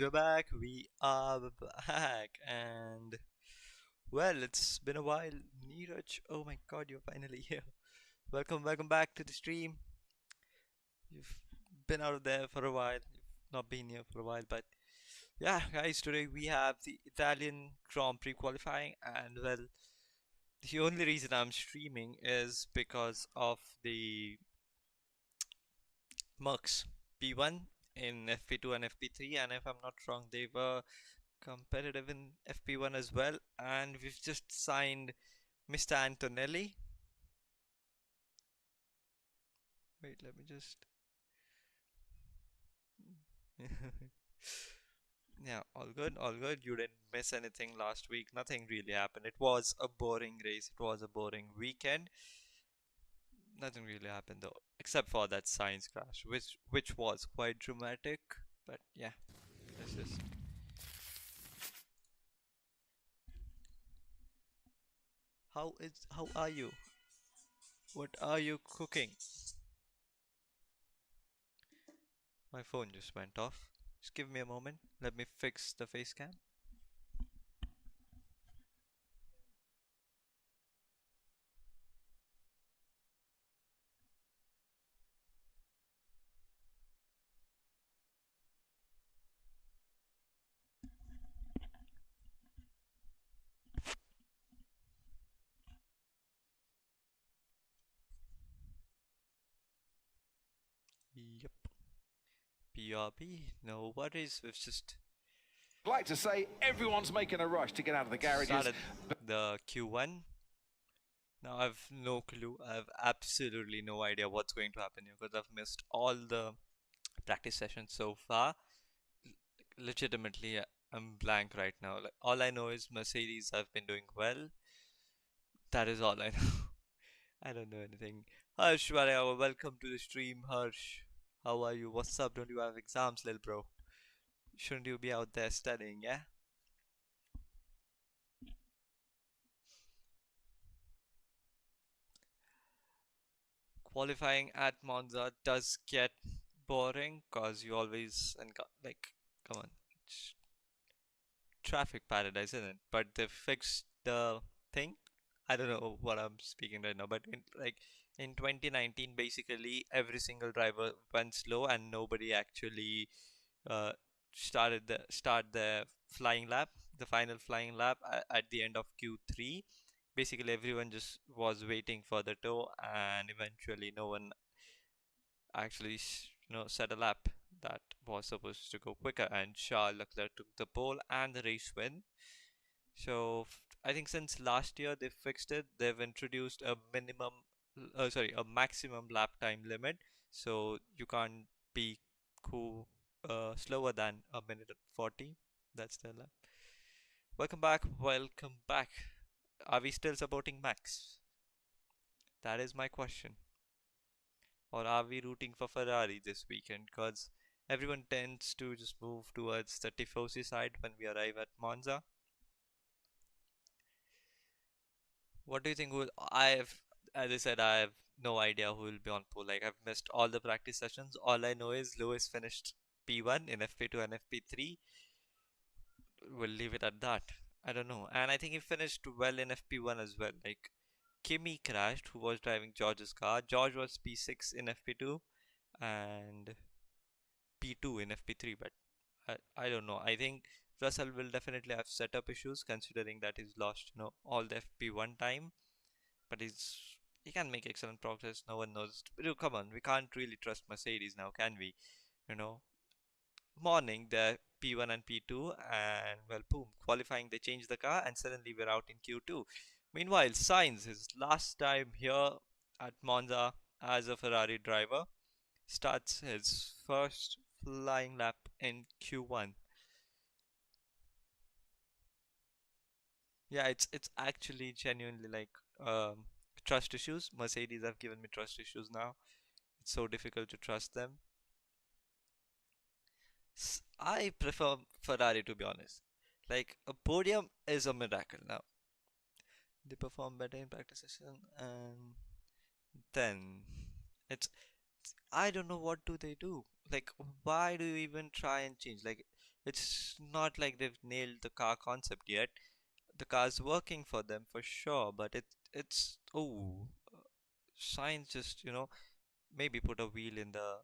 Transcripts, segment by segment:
we're back. We are back, and well, it's been a while. Neeraj, oh my God, you're finally here. Welcome back to the stream. You've been out of there for a while. You've not been here for a while, but yeah, guys, today we have the Italian Grand Prix qualifying, and well, the only reason I'm streaming is because of the Mercs P1 in FP2 and FP3, and if I'm not wrong, they were competitive in FP1 as well, and we've just signed Mr. Antonelli. Wait, let me just. Yeah, all good, all good. You didn't miss anything last week. Nothing really happened. It was a boring race. It was a boring weekend. Nothing really happened though, except for that science crash, which was quite dramatic. But yeah, let's just. How are you? What are you cooking? My phone just went off. Just give me a moment. Let me fix the face cam. Yep. PRP. No worries. We've just I'd like to say everyone's making a rush to get out of the garages. started the Q1. Now I've no clue. I have absolutely no idea what's going to happen here because I've missed all the practice sessions so far. Legitimately, I'm blank right now. Like all I know is Mercedes have been doing well. That is all I know. I don't know anything. Harsh Varaya, welcome to the stream, Harsh. How are you? What's up? Don't you have exams, little bro? Shouldn't you be out there studying, yeah? Qualifying at Monza does get boring cause you always and like, come on, it's traffic paradise, isn't it? But they fixed the thing. I don't know what I'm speaking right now, but in 2019, basically every single driver went slow and nobody actually uh, start the flying lap, the final flying lap at the end of Q3. Basically, everyone just was waiting for the tow, and eventually, no one actually set a lap that was supposed to go quicker, and Charles Leclerc took the pole and the race win. So I think since last year they fixed it, they've introduced a a maximum lap time limit, so you can't be cool slower than a minute and 40. That's the lap. Welcome back, welcome back. Are we still supporting Max? That is my question. Or are we rooting for Ferrari this weekend? Because everyone tends to just move towards the Tifosi side when we arrive at Monza. What do you think will as I said, I have no idea who will be on pole. Like I've missed all the practice sessions. All I know is Lewis finished P1 in FP2 and FP3. We'll leave it at that. I don't know. And I think he finished well in FP1 as well. Like Kimi crashed, who was driving George's car. George was P6 in FP2 and P2 in FP3, but I don't know. I think Russell will definitely have setup issues considering that he's lost, all the FP1 time, but he can make excellent progress. No one knows. But come on, we can't really trust Mercedes now, can we? You know, morning the P1 and P2, and well, boom, qualifying they changed the car, and suddenly we're out in Q2. Meanwhile, Sainz, his last time here at Monza as a Ferrari driver, starts his first flying lap in Q1. Yeah, it's actually genuinely like trust issues. Mercedes have given me trust issues now. It's so difficult to trust them. I prefer Ferrari to be honest. Like a podium is a miracle now. They perform better in practice session, and then it's I don't know what do they do. Like, why do you even try and change? Like, it's not like they've nailed the car concept yet. The car's working for them for sure, but it's Sainz just maybe put a wheel in the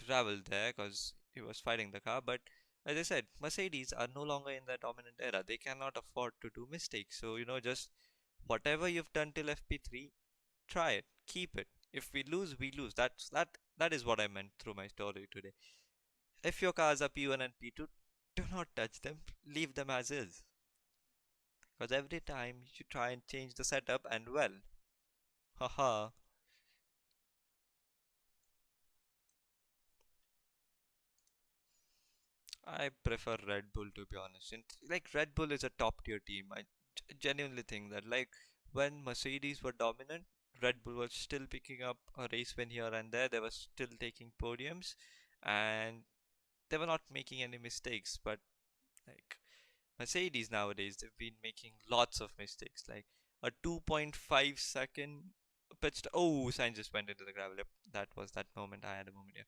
gravel there because he was fighting the car. But as I said, Mercedes are no longer in the dominant era. They cannot afford to do mistakes. So just whatever you've done till FP3, try it, keep it. If we lose, we lose. That is what I meant through my story today. If your cars are P1 and P2, do not touch them. Leave them as is. Because every time you try and change the setup, and well, haha, I prefer Red Bull to be honest. Like Red Bull is a top tier team. I genuinely think that like when Mercedes were dominant, Red Bull was still picking up a race win here and there. They were still taking podiums, and they were not making any mistakes. But like Mercedes nowadays, they've been making lots of mistakes. Like a 2.5 second Oh, Sainz just went into the gravel. Yep, that was that moment. I had a moment here.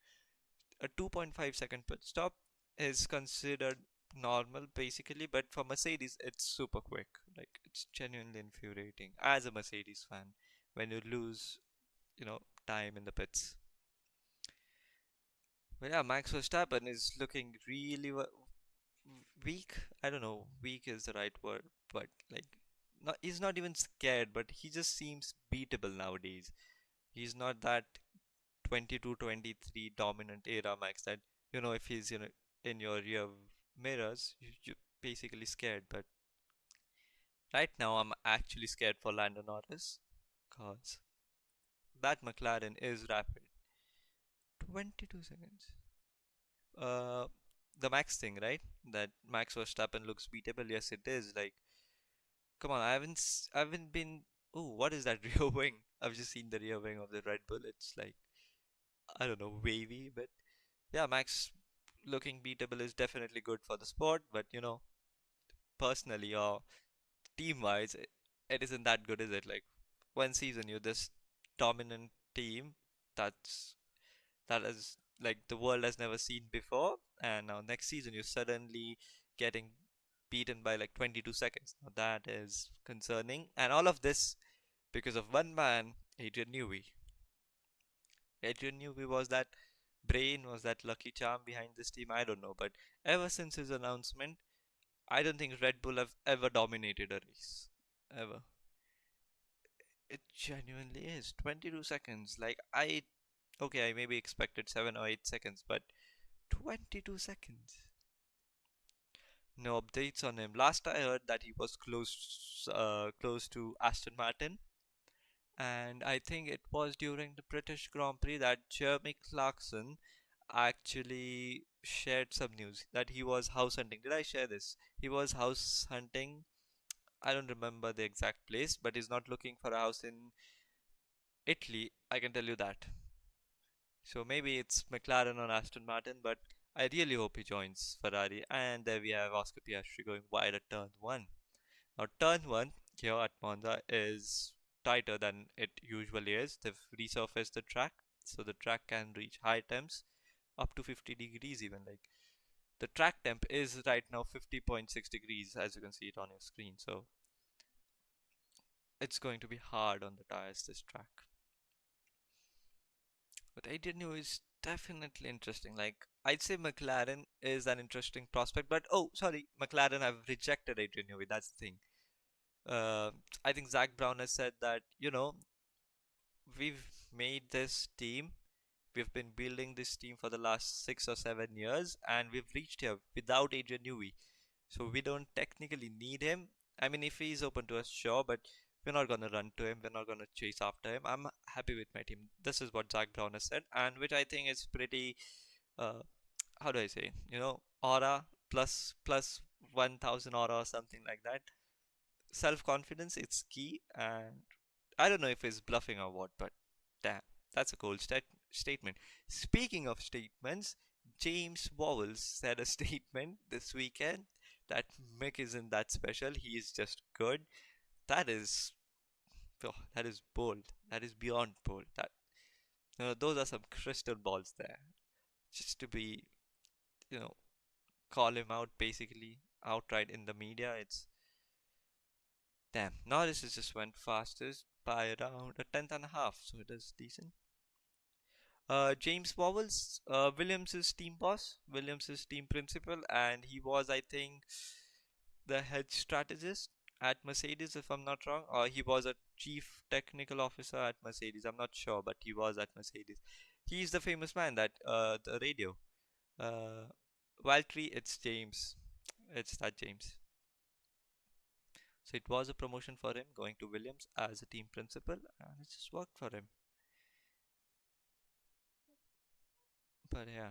A 2.5 second pit stop is considered normal basically, but for Mercedes, it's super quick. Like it's genuinely infuriating as a Mercedes fan when you lose, time in the pits. But yeah, Max Verstappen is looking really weak. I don't know, weak is the right word, but like, not he's not even scared, but he just seems beatable nowadays. He's not that 22, 23 dominant era Max that if he's in your rear mirrors, you're basically scared. But right now, I'm actually scared for Lando Norris, cause that McLaren is rapid. 22 seconds. Uh, the Max thing, right? That Max Verstappen looks beatable. Yes, it is. Like, come on, I haven't been. Oh, what is that rear wing? I've just seen the rear wing of the Red Bull. It's like I don't know, wavy, but yeah, Max looking beatable is definitely good for the sport. But personally or team-wise, it isn't that good, is it? Like one season you're this dominant team that's that is like the world has never seen before, and now next season you're suddenly getting beaten by like 22 seconds. Now that is concerning, and all of this because of one man, Adrian Newey. Adrian Newey was that brain, was that lucky charm behind this team. I don't know, but ever since his announcement, I don't think Red Bull have ever dominated a race. Ever. It genuinely is. 22 seconds. Okay, I maybe expected 7 or 8 seconds, but 22 seconds. No updates on him. Last I heard that he was close to Aston Martin, and I think it was during the British Grand Prix that Jeremy Clarkson actually shared some news that he was house hunting. Did I share this? He was house hunting. I don't remember the exact place, but he's not looking for a house in Italy. I can tell you that. So maybe it's McLaren or Aston Martin, but I really hope he joins Ferrari. And there we have Oscar Piastri going wide at turn one. Now, turn one here at Monza is tighter than it usually is. They've resurfaced the track, so the track can reach high temps up to 50 degrees, even. Like the track temp is right now 50.6 degrees, as you can see it on your screen. So it's going to be hard on the tires this track. But Adrian Newey is definitely interesting. Like I'd say McLaren is an interesting prospect, but oh sorry, McLaren have rejected Adrian Newey. That's the thing. Uh, I think Zach Brown has said that we've made this team. We've been building this team for the last 6 or 7 years, and we've reached here without Adrian Newey. So we don't technically need him. I mean, if he's open to us, sure, but we're not gonna run to him. We're not gonna chase after him. I'm happy with my team. This is what Zach Brown has said, and which I think is pretty. Uh, how do I say? Aura plus 1,000 aura or something like that. Self confidence, it's key, and I don't know if he's bluffing or what, but damn, that's a cold statement. Speaking of statements, James Vowles said a statement this weekend that Mick isn't that special. He is just good. That is, that is bold. That is beyond bold. Those are some crystal balls there. Just to be, you know, call him out basically outright in the media. It's damn. Norris has just went fastest by around a tenth and a half, so it is decent. James Vowles, Williams' team boss, Williams' team principal, and he was, I think, the head strategist at Mercedes, if I'm not wrong, or he was a chief technical officer at Mercedes. I'm not sure, but he was at Mercedes. He's the famous man that the radio. Uh, Valtteri, it's James. It's that James. So it was a promotion for him going to Williams as a team principal, and it just worked for him. But yeah,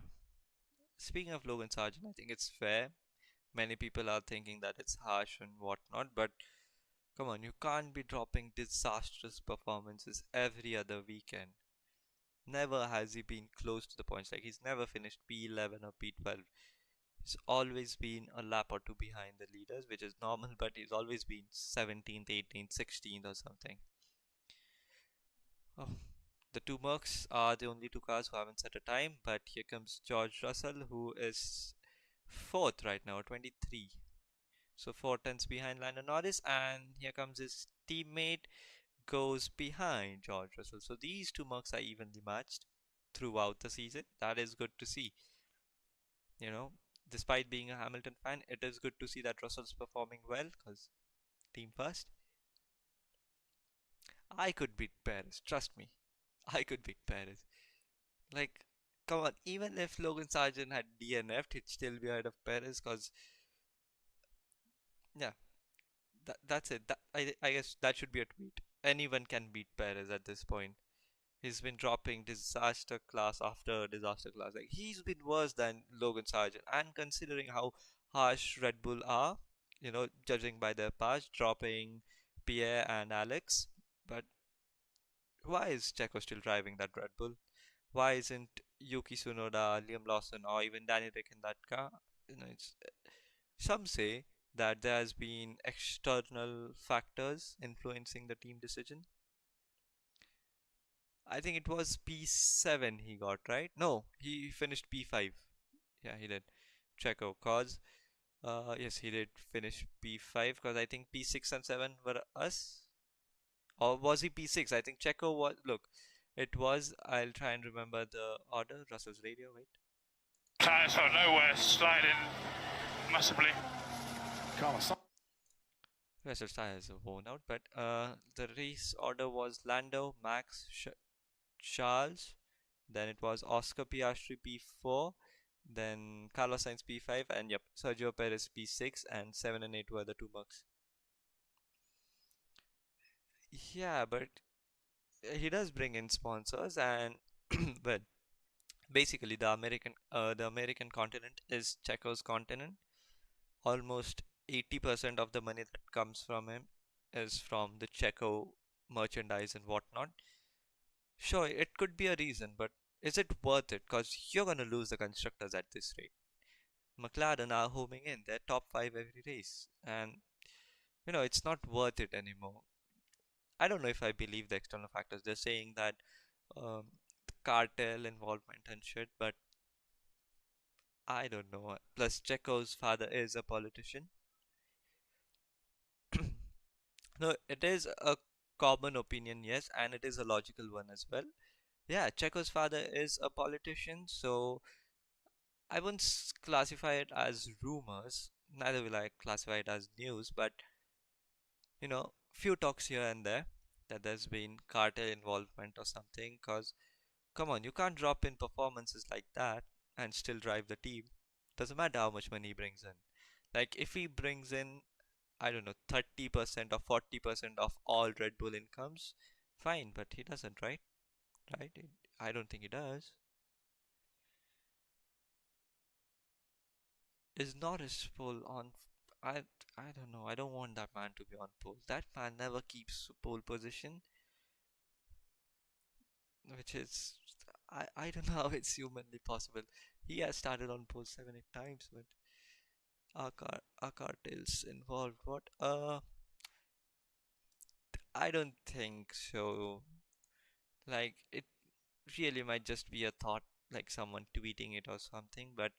speaking of Logan Sargent, I think it's fair. Many people are thinking that it's harsh and whatnot, but come on, you can't be dropping disastrous performances every other weekend. Never has he been close to the points. Like he's never finished P11 or P12. He's always been a lap or two behind the leaders, which is normal, but he's always been 17th, 18th, 16th or something. Oh, the two Mercs are the only two cars who haven't set a time, but here comes George Russell, who is fourth right now, 23. So 4 tenths behind Lando Norris, and here comes his teammate, goes behind George Russell. So these two Mercs are evenly matched throughout the season. That is good to see. You know, despite being a Hamilton fan, it is good to see that Russell's performing well because team first. I could beat Perez, trust me. I could beat Perez. Like, come on, even if Logan Sargent had DNF'd, he'd still be ahead of Perez because, yeah, that's it. I guess that should be a tweet. Anyone can beat Perez at this point. He's been dropping disaster class after disaster class. Like he's been worse than Logan Sargent. And considering how harsh Red Bull are, judging by their past, dropping Pierre and Alex. But why is Checo still driving that Red Bull? Why isn't Yuki Tsunoda, Liam Lawson, or even Danny Rick in that car? Some say that there has been external factors influencing the team decision. I think it was P7 he got, right? No, he finished P5. Yeah, he did. Checo, cause yes, he did finish P5 because I think P6 and 7 were us. Or was he P6? I think Checo was. Look, it was. I'll try and remember the order. Russell's radio, wait. Tires from nowhere, sliding massively. Carlos. Russell's tires are worn out, but the race order was Lando, Max, Charles, then it was Oscar Piastri P4, then Carlos Sainz P5, and yep, Sergio Perez P6, and 7 and 8 were the two bucks. Yeah, but he does bring in sponsors, and well, basically the American continent is Checo's continent. Almost 80% of the money that comes from him is from the Checo merchandise and whatnot. Sure, it could be a reason, but is it worth it? Because you're going to lose the constructors at this rate. McLaren are homing in. They're top 5 every race. And, it's not worth it anymore. I don't know if I believe the external factors. They're saying that cartel involvement and shit, but I don't know. Plus, Checo's father is a politician. No, it is a common opinion, yes, and it is a logical one as well. Yeah, Checo's father is a politician, so I wouldn't classify it as rumors, neither will I classify it as news, but few talks here and there that there's been cartel involvement or something. Because, come on, you can't drop in performances like that and still drive the team. Doesn't matter how much money he brings in. Like, if he brings in, I don't know, 30% or 40% of all Red Bull incomes, fine, but he doesn't, right? Right? I don't think he does. Is Norris full on? I I don't know. I don't want that man to be on pole. That man never keeps pole position, which is I don't know how it's humanly possible. He has started on pole 7 8 times, but our cartels involved. What? I don't think so. Like it. really might just be a thought, like someone tweeting it or something, but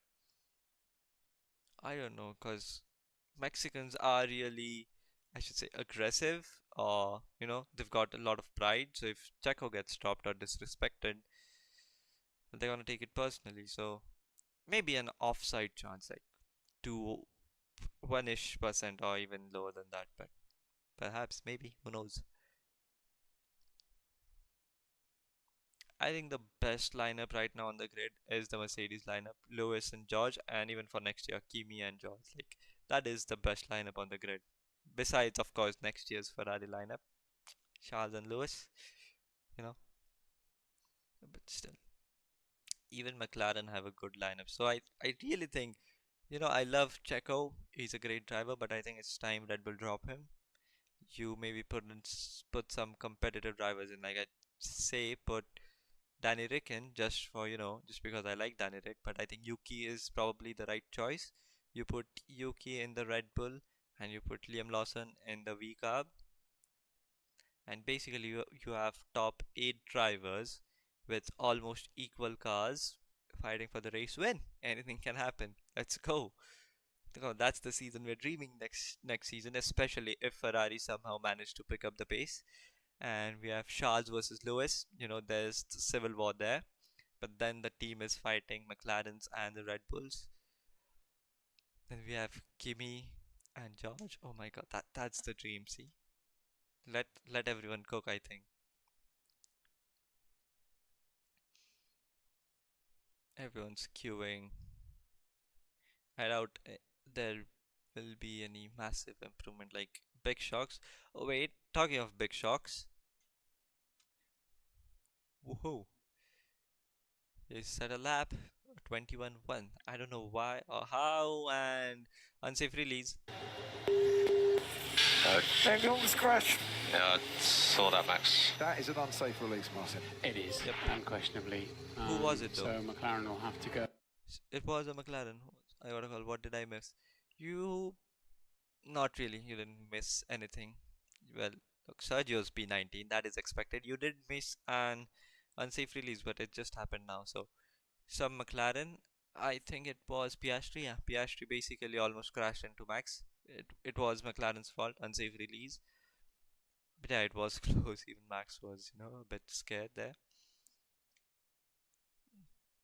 I don't know, because Mexicans are really, I should say, aggressive, or they've got a lot of pride. So if Checo gets stopped or disrespected, they're gonna take it personally. So maybe an offside chance, like 2 1-ish% or even lower than that, but perhaps, maybe, who knows? I think the best lineup right now on the grid is the Mercedes lineup, Lewis and George, and even for next year, Kimi and George. Like that is the best lineup on the grid. Besides, of course, next year's Ferrari lineup, Charles and Lewis, you know, but still, even McLaren have a good lineup. So I really think, I love Checo. He's a great driver, but I think it's time Red Bull drop him. You maybe put some competitive drivers in, like I say, put Danny Rick in just for, just because I like Danny Rick, but I think Yuki is probably the right choice. You put Yuki in the Red Bull and you put Liam Lawson in the V Carb, and basically you have top 8 drivers with almost equal cars fighting for the race win. Anything can happen. Let's go. That's the season we're dreaming next season, especially if Ferrari somehow manage to pick up the pace. And we have Charles versus Lewis. There's the civil war there. But then the team is fighting McLaren's and the Red Bulls. Then we have Kimi and George. Oh my god, that's the dream. See, let everyone cook. I think everyone's queuing. I doubt there will be any massive improvement like big shocks. Oh wait, talking of big shocks, woohoo! He set a lap 21-1. I don't know why or how, and unsafe release. Maybe almost crashed. Yeah, I saw that, Max. That is an unsafe release, Martin. It is, Yep. unquestionably. Who was it though? So McLaren will have to go. It was a McLaren. I got a call. What did I miss? You, not really. You didn't miss anything. Well, look, Sergio's P19. That is expected. You did miss an unsafe release, but it just happened now. So some McLaren. I think it was Piastri. Yeah, Piastri basically almost crashed into Max. It was McLaren's fault. Unsafe release. But yeah, it was close. Even Max was, a bit scared there.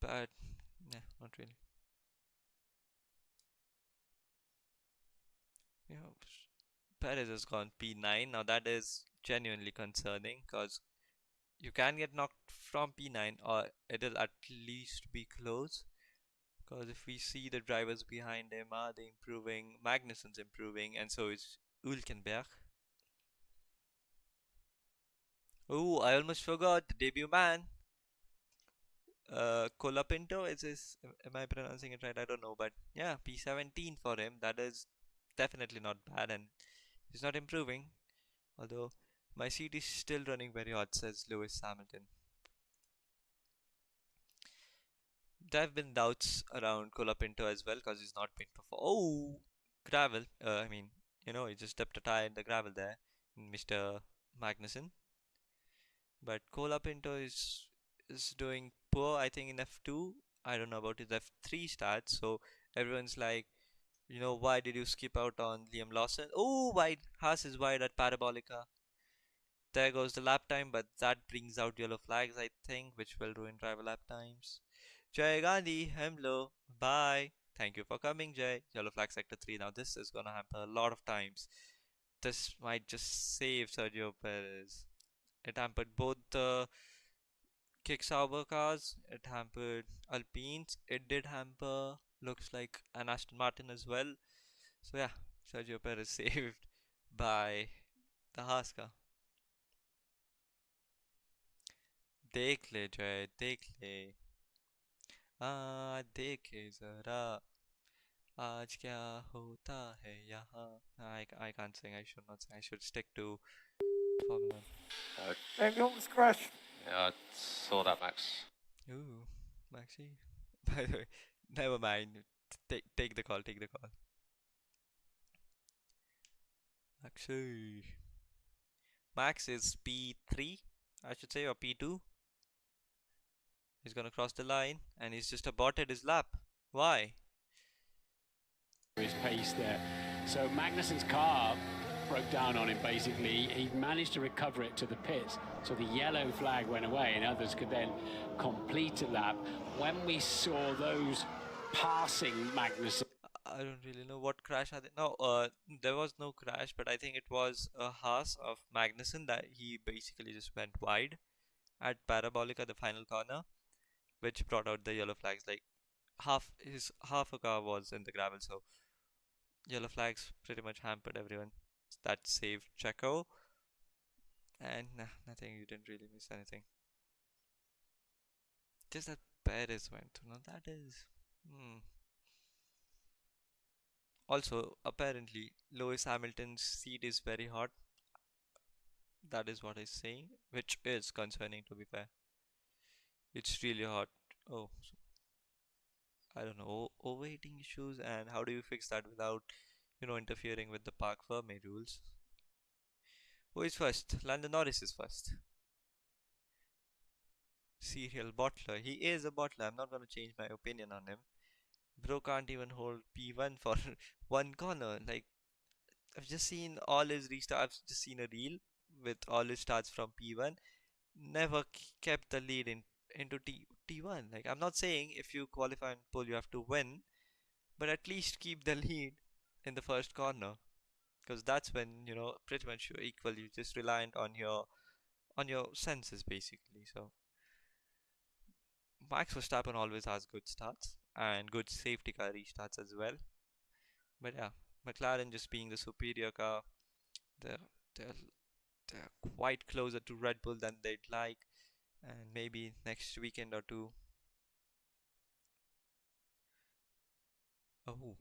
But yeah, not really. You know, Perez has gone P9. Now that is genuinely concerning because you can get knocked from P9 or it'll at least be close. Because if we see the drivers behind him, are they improving? Magnussen's improving, and so is Hülkenberg. Oh, I almost forgot the debut man. Colapinto is his. Am I pronouncing it right? I don't know, but yeah, P17 for him. That is definitely not bad, and he's not improving. Although my seat is still running very hot, says Lewis Hamilton. There have been doubts around Colapinto as well because he's not been perform. Oh, gravel. I mean, he just stepped a tire in the gravel there, Mr. Magnussen. But Colapinto is doing poor, I think, in F2. I don't know about his F3 stats. So everyone's like, why did you skip out on Liam Lawson? Oh, wide. Haas is wide at Parabolica. There goes the lap time, but that brings out yellow flags, I think, which will ruin driver lap times. Jay Gandhi, hello, bye. Thank you for coming, Jay. Yellow flag sector 3. Now, this is gonna happen a lot of times. This might just save Sergio Perez. It hampered both the Kick Sauber cars, it hampered Alpines, it did hamper, looks like, an Aston Martin as well. So, yeah, Sergio Perez saved by the Haas car. देख ले जय देख ले देखे जरा आज क्या होता है यहाँ. I can't sing. I should not sing. I should stick to Formula 1. Maybe almost crashed. Yeah, I saw that, Max. Ooh, Maxi. By the way, never mind. Take the call. Take the call. Maxi. Max is P3, I should say, or P2. He's gonna cross the line and he's just aborted his lap. Why? His pace there. So Magnussen's car broke down on him basically. He managed to recover it to the pits, so the yellow flag went away and others could then complete a lap. When we saw those passing Magnussen, I don't really know what crash had. No, there was no crash, but I think it was a Haas of Magnussen that he basically just went wide at Parabolica, the final corner, which brought out the yellow flags. Like half a car was in the gravel, so yellow flags pretty much hampered everyone. That saved Checo, and nah, nothing. You didn't really miss anything. Just that Perez went. Now that is. Also, apparently, Lewis Hamilton's seat is very hot. That is what he's saying, which is concerning to be fair. It's really hot. Oh, so, I don't know. Overheating issues, and how do you fix that without, interfering with the Park Ferme rules? Who is first? Lando Norris is first. Serial bottler. He is a bottler. I'm not gonna change my opinion on him. Bro can't even hold P1 for one corner. Like, I've just seen all his restarts. I've just seen a reel with all his starts from P1. Never kept the lead into T1. Like, I'm not saying if you qualify and pole you have to win, but at least keep the lead in the first corner, because that's when pretty much you're equal. You're just reliant on your senses basically. So Max Verstappen always has good starts and good safety car restarts as well. But yeah, McLaren just being the superior car, they're they're they're quite closer to Red Bull than they'd like, and maybe next weekend or two. Oh,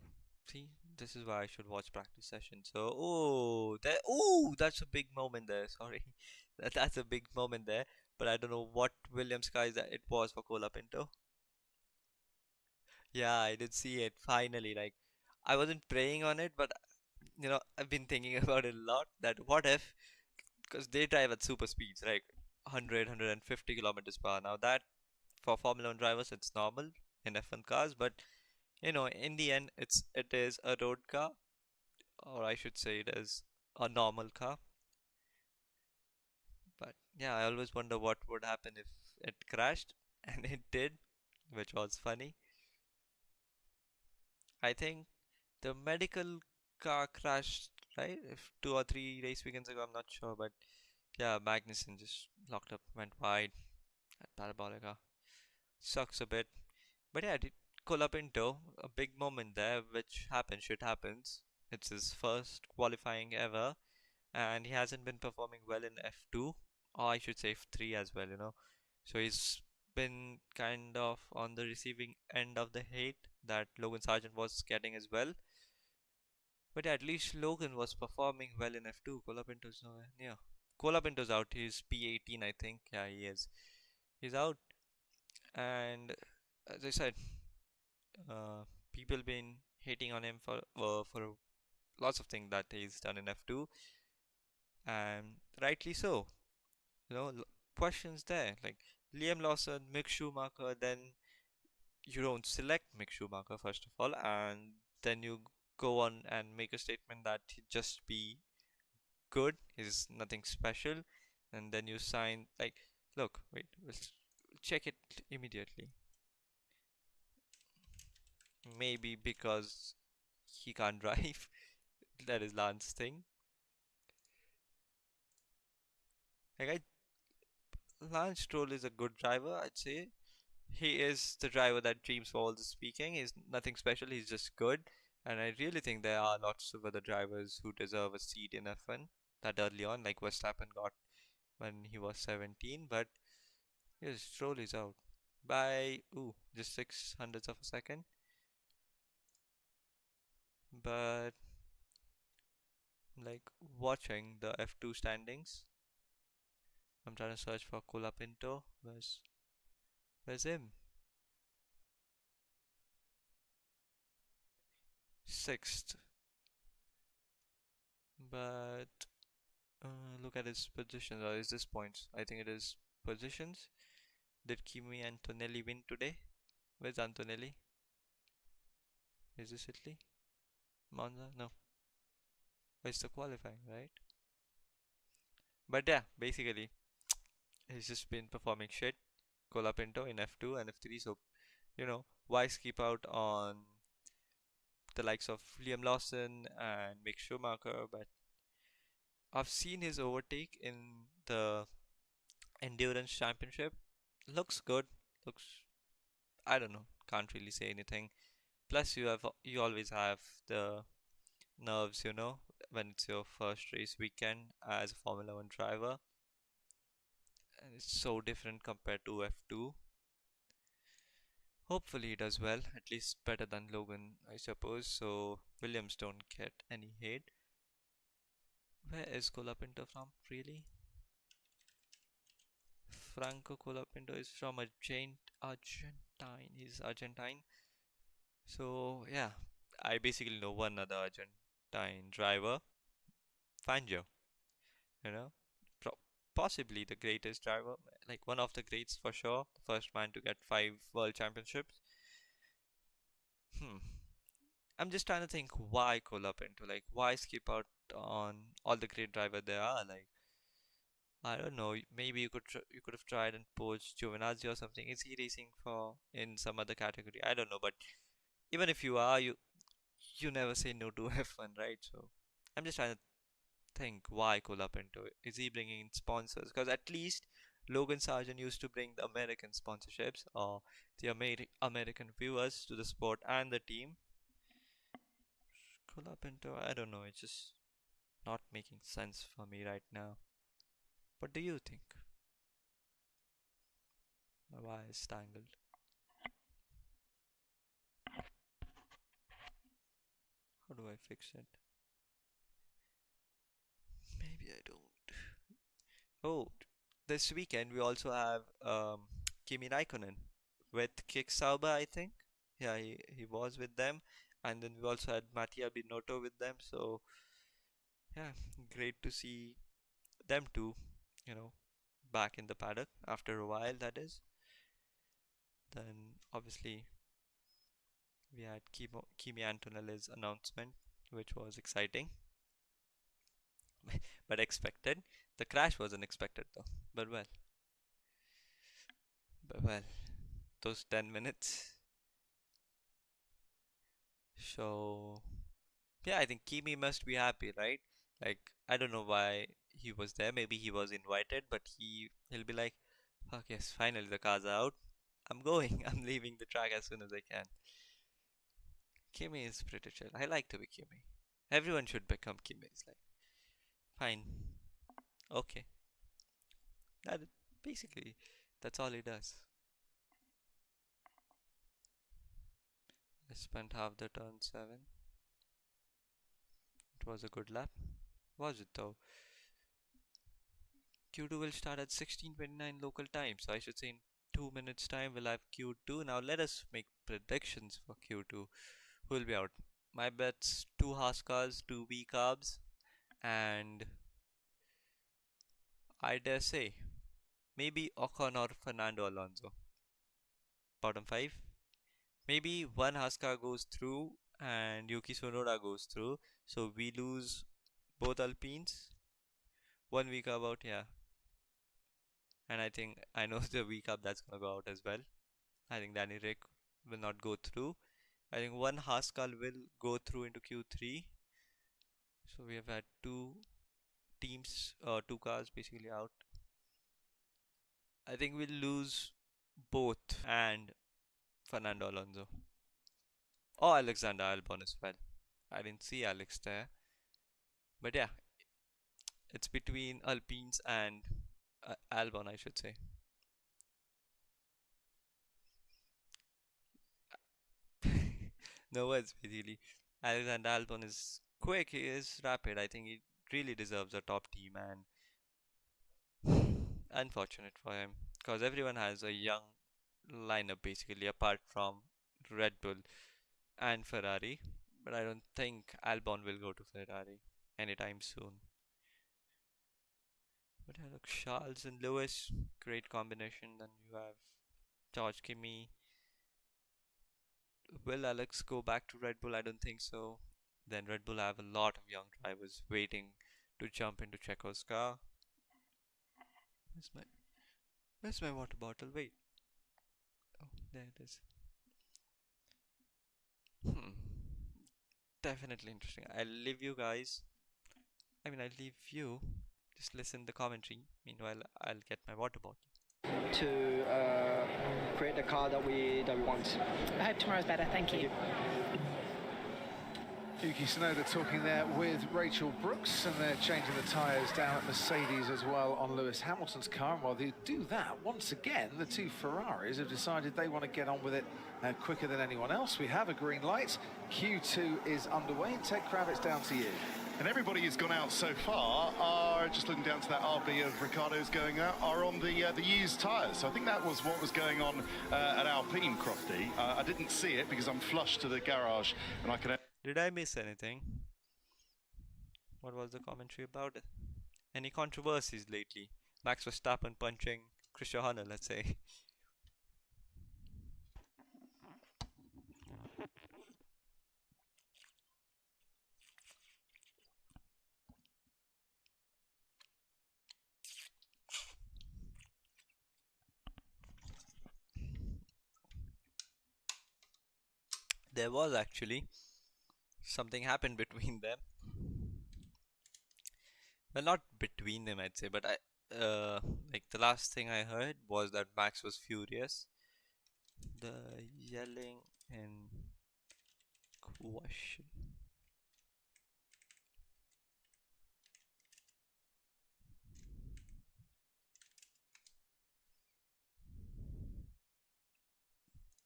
see, this is why I should watch practice sessions. So, that's a big moment there. Sorry, that's a big moment there. But I don't know what Williams car that it was for Cola Pinto. Yeah, I did see it finally. Like, I wasn't praying on it, but I've been thinking about it a lot. That what if, because they drive at super speeds, like 100, kilometers per hour. Now that for Formula One drivers, it's normal in F1 cars, but in the end, it is a road car, or I should say, it is a normal car. But yeah, I always wonder what would happen if it crashed, and it did, which was funny. I think the medical car crashed, right? If 2 or 3 race weekends ago, I'm not sure, but yeah, Magnussen just locked up, went wide at Parabolica. Sucks a bit. But yeah, did Colapinto, a big moment there, which happens, shit happens. It's his first qualifying ever, and he hasn't been performing well in F2, or I should say F3 as well. So he's been kind of on the receiving end of the hate that Logan Sargent was getting as well. But at least Logan was performing well in F2. Colapinto's nowhere near. Colapinto's out. He's P18, I think. Yeah, he is. He's out. And as I said, uh, people been hating on him for lots of things that he's done in F2, and rightly so. Questions there like Liam Lawson, Mick Schumacher. Then you don't select Mick Schumacher first of all, and then you go on and make a statement that he just be good. He's nothing special, and then you sign like, look, wait, we'll check it immediately. Maybe because he can't drive. That is Lance's thing. Like Lance Stroll is a good driver, I'd say. He is the driver that dreams for all the speaking. He's nothing special. He's just good. And I really think there are lots of other drivers who deserve a seat in F1 that early on, like Verstappen got when he was 17. But yes, Stroll is out by just 600ths of a second. But like watching the F2 standings, I'm trying to search for Colapinto. Where's him? Sixth. But look at his positions, or is this points? I think it is positions. Did Kimi Antonelli win today? Where's Antonelli? Is this Italy? Monza? No. It's the qualifying, right? But yeah, basically, he's just been performing shit. Colapinto in F2 and F3, so why skip out on the likes of Liam Lawson and Mick Schumacher? But I've seen his overtake in the Endurance Championship. Looks good. Looks, I don't know, can't really say anything. Plus, you always have the nerves, when it's your first race weekend as a Formula One driver, and it's so different compared to F2. Hopefully, he does well, at least better than Logan, I suppose. So Williams don't get any hate. Where is Colapinto from, really? Franco Colapinto is from Argentine. He's Argentine. So yeah, I basically know one other Argentine driver, Fangio. You know, Pro- Possibly the greatest driver, like one of the greats for sure. The first man to get 5 world championships. Hmm. I'm just trying to think why Colapinto, like why skip out on all the great driver there are. Like I don't know. Maybe you could have tried and poached Giovinazzi or something. Is he racing for in some other category? I don't know. But even if you are, you never say no to F1, right? So I'm just trying to think why Colapinto. Is he bringing in sponsors? Because at least Logan Sargent used to bring the American sponsorships or the American viewers to the sport and the team. Colapinto, I don't know. It's just not making sense for me right now. What do you think? My wire is tangled. How do I fix it? Maybe I don't. Oh, this weekend we also have Kimi Raikkonen with Kick Sauber, I think. Yeah, he was with them. And then we also had Mattia Binotto with them. So, yeah, great to see them two, you know, back in the paddock after a while, that is. Then, obviously, we had Kimi Antonelli's announcement, which was exciting, but expected. The crash was unexpected, though. But well, those 10 minutes. So, yeah, I think Kimi must be happy, right? Like, I don't know why he was there. Maybe he was invited, but he'll be like, fuck yes, finally the cars are out. I'm going. I'm leaving the track as soon as I can. Kimi is pretty chill. I like to be Kimi. Everyone should become Kimi. It's like, fine, okay. That basically that's all he does. I spent half the turn 7. It was a good lap. Was it though? Q2 will start at 16:29 local time, so I should say in 2 minutes time we'll have Q2. Now let us make predictions for Q2. Who will be out? My bets: 2 Haas cars, 2 V carbs, and I dare say maybe Ocon or Fernando Alonso. Bottom 5. Maybe one Haas car goes through and Yuki Tsunoda goes through, so we lose both Alpines. 1 week about, yeah. And I think I know the week up that's gonna go out as well. I think Danny Rick will not go through. I think one Haskell will go through into Q3. So we have had 2 cars basically out. I think we'll lose both and Fernando Alonso or Alexander Albon as well. I didn't see Alex there, but yeah, it's between Alpines and Albon, I should say. No words, basically. Alexander Albon is quick, he is rapid. I think he really deserves a top team, and unfortunate for him because everyone has a young lineup basically, apart from Red Bull and Ferrari. But I don't think Albon will go to Ferrari anytime soon. But yeah, look, Charles and Lewis, great combination. Then you have George Kimi. Will Alex go back to Red Bull? I don't think so. Then Red Bull have a lot of young drivers waiting to jump into Checo's car. Where's my water bottle? Wait. Oh, there it is. Definitely interesting. I'll leave you guys. I'll leave you. Just listen the commentary. Meanwhile, I'll get my water bottle. To create the car that we want. I hope tomorrow's better. Thank you. Yuki Tsunoda talking there with Rachel Brooks, and they're changing the tyres down at Mercedes as well on Lewis Hamilton's car. And while they do that, once again, the two Ferraris have decided they want to get on with it quicker than anyone else. We have a green light. Q2 is underway. And Ted Kravitz, down to you. And everybody who's gone out so far are, just looking down to that RB of Ricardo's going out, are on the used tyres. So I think that was what was going on at Alpine, Crofty. I didn't see it because I'm flush to the garage and I can... Did I miss anything? What was the commentary about it? Any controversies lately? Max Verstappen punching Christian Horner, let's say. There was actually something happened between them. Well, not between them, I'd say, but like the last thing I heard was that Max was furious. The yelling and question.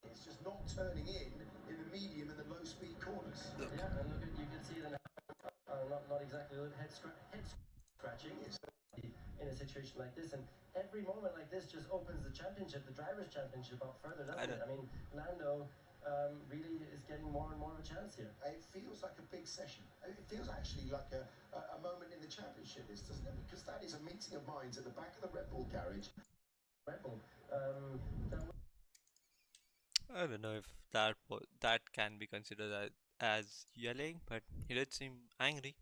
It's just not turning in the medium and the low speed corners. Look. Yeah, and look, you can see them not exactly head scratching. It's in a situation like this, and every moment like this just opens the championship, the drivers' championship, up further, doesn't it? I mean, Lando really is getting more and more of a chance here. It feels like a big session. It feels actually like a moment in the championship, doesn't it? Because that is a meeting of minds at the back of the Red Bull garage. Red Bull. I don't know if that can be considered as yelling, but he did seem angry,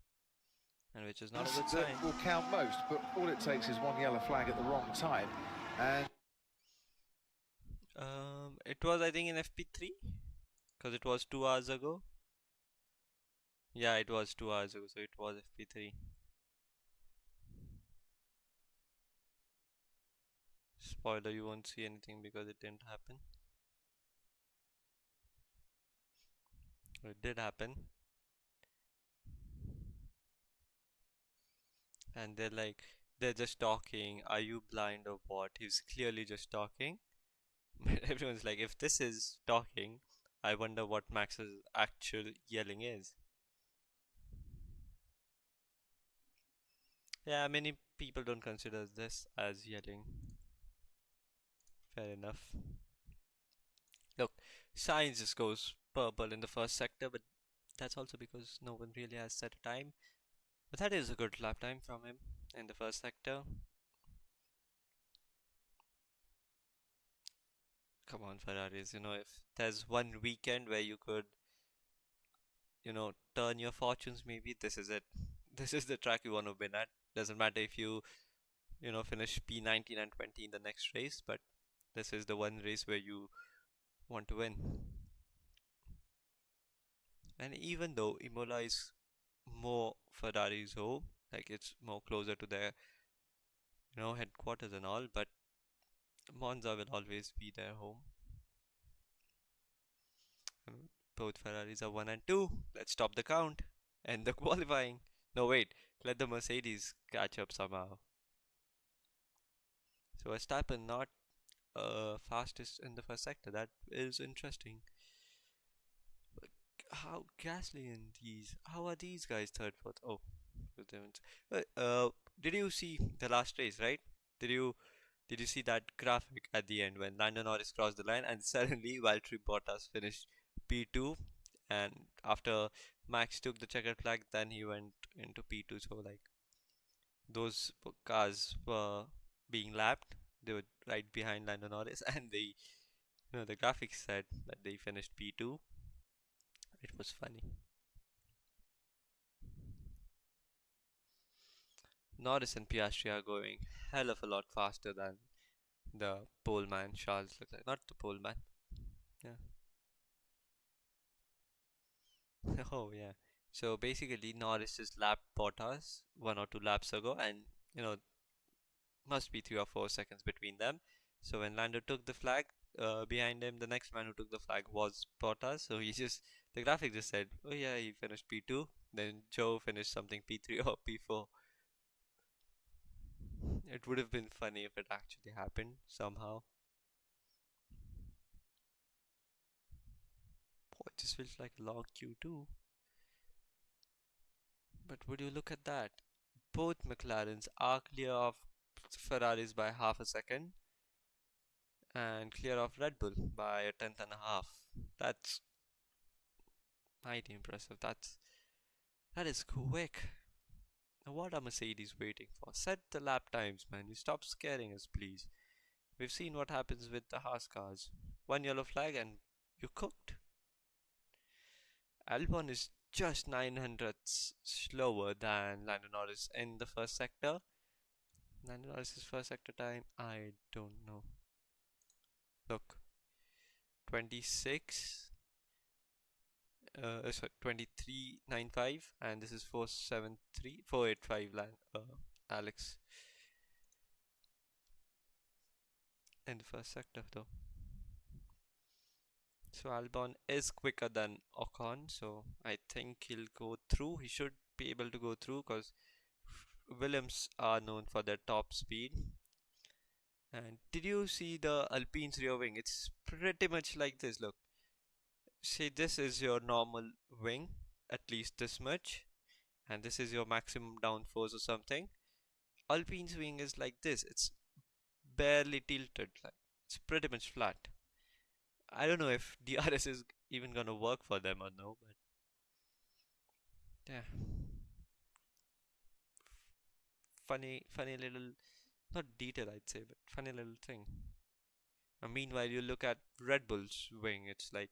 and which is not a good sign. That will count most, but all it takes is one yellow flag at the wrong time, and it was, I think, in FP3, because it was 2 hours ago. Yeah, it was 2 hours ago, so it was FP3. Spoiler, you won't see anything because it didn't happen. It did happen. And they're just talking. Are you blind or what? He's clearly just talking. But everyone's like, if this is talking, I wonder what Max's actual yelling is. Yeah, many people don't consider this as yelling. Fair enough. Look, Sainz just goes purple in the first sector, but that's also because no one really has set a time. But that is a good lap time from him in the first sector. Come on, Ferraris, if there's one weekend where you could, turn your fortunes, maybe this is it. This is the track you want to win at. Doesn't matter if you, finish P19 and 20 in the next race, but this is the one race where you want to win. And even though Imola is more Ferrari's home, like it's more closer to their, headquarters and all, but Monza will always be their home. Both Ferraris are 1 and 2. Let's stop the count. End the qualifying. No, wait. Let the Mercedes catch up somehow. So Verstappen not fastest in the first sector. That is interesting. But how Gasly and how are these guys third, fourth? Oh, did you see the last race, right? Did you see that graphic at the end when Lando Norris crossed the line and suddenly Valtteri Bottas finished P2, and after Max took the checkered flag, then he went into P2. So those cars were being lapped. They were right behind Lando Norris, and the graphics said that they finished P2. It was funny. Norris and Piastri are going hell of a lot faster than the pole man Charles Leclerc. Not the pole man. Yeah. Oh yeah. So basically, Norris just lapped Bottas 1 or 2 laps ago, and you know must be 3 or 4 seconds between them. So when Lando took the flag behind him, the next man who took the flag was Bottas. So the graphic just said, oh yeah, he finished P2. Then Joe finished something P3 or P4. It would have been funny if it actually happened somehow. Boy, it just feels like a long queue too. But would you look at that? Both McLarens are clear of Ferraris by half a second and clear of Red Bull by a tenth and a half. That's mighty impressive. That is quick. Now what are Mercedes waiting for? Set the lap times, man. You stop scaring us, please. We've seen what happens with the Haas cars. One yellow flag and you're cooked. Albon is just 900ths slower than Lando Norris in the first sector. Lando Norris's first sector time, I don't know. Look, 26, sorry, 23.95, and this is 473, 485 Alex in the first sector though. So Albon is quicker than Ocon, so I think he'll go through. He should be able to go through because Williams are known for their top speed. And did you see the Alpine's rear wing? It's pretty much like this. Look, say this is your normal wing, at least this much, and this is your maximum downforce or something. Alpine's wing is like this. It's barely tilted, like it's pretty much flat. I don't know if DRS is even gonna work for them or no, but yeah, funny little, not detail I'd say, but funny little thing. And meanwhile, you look at Red Bull's wing, it's like,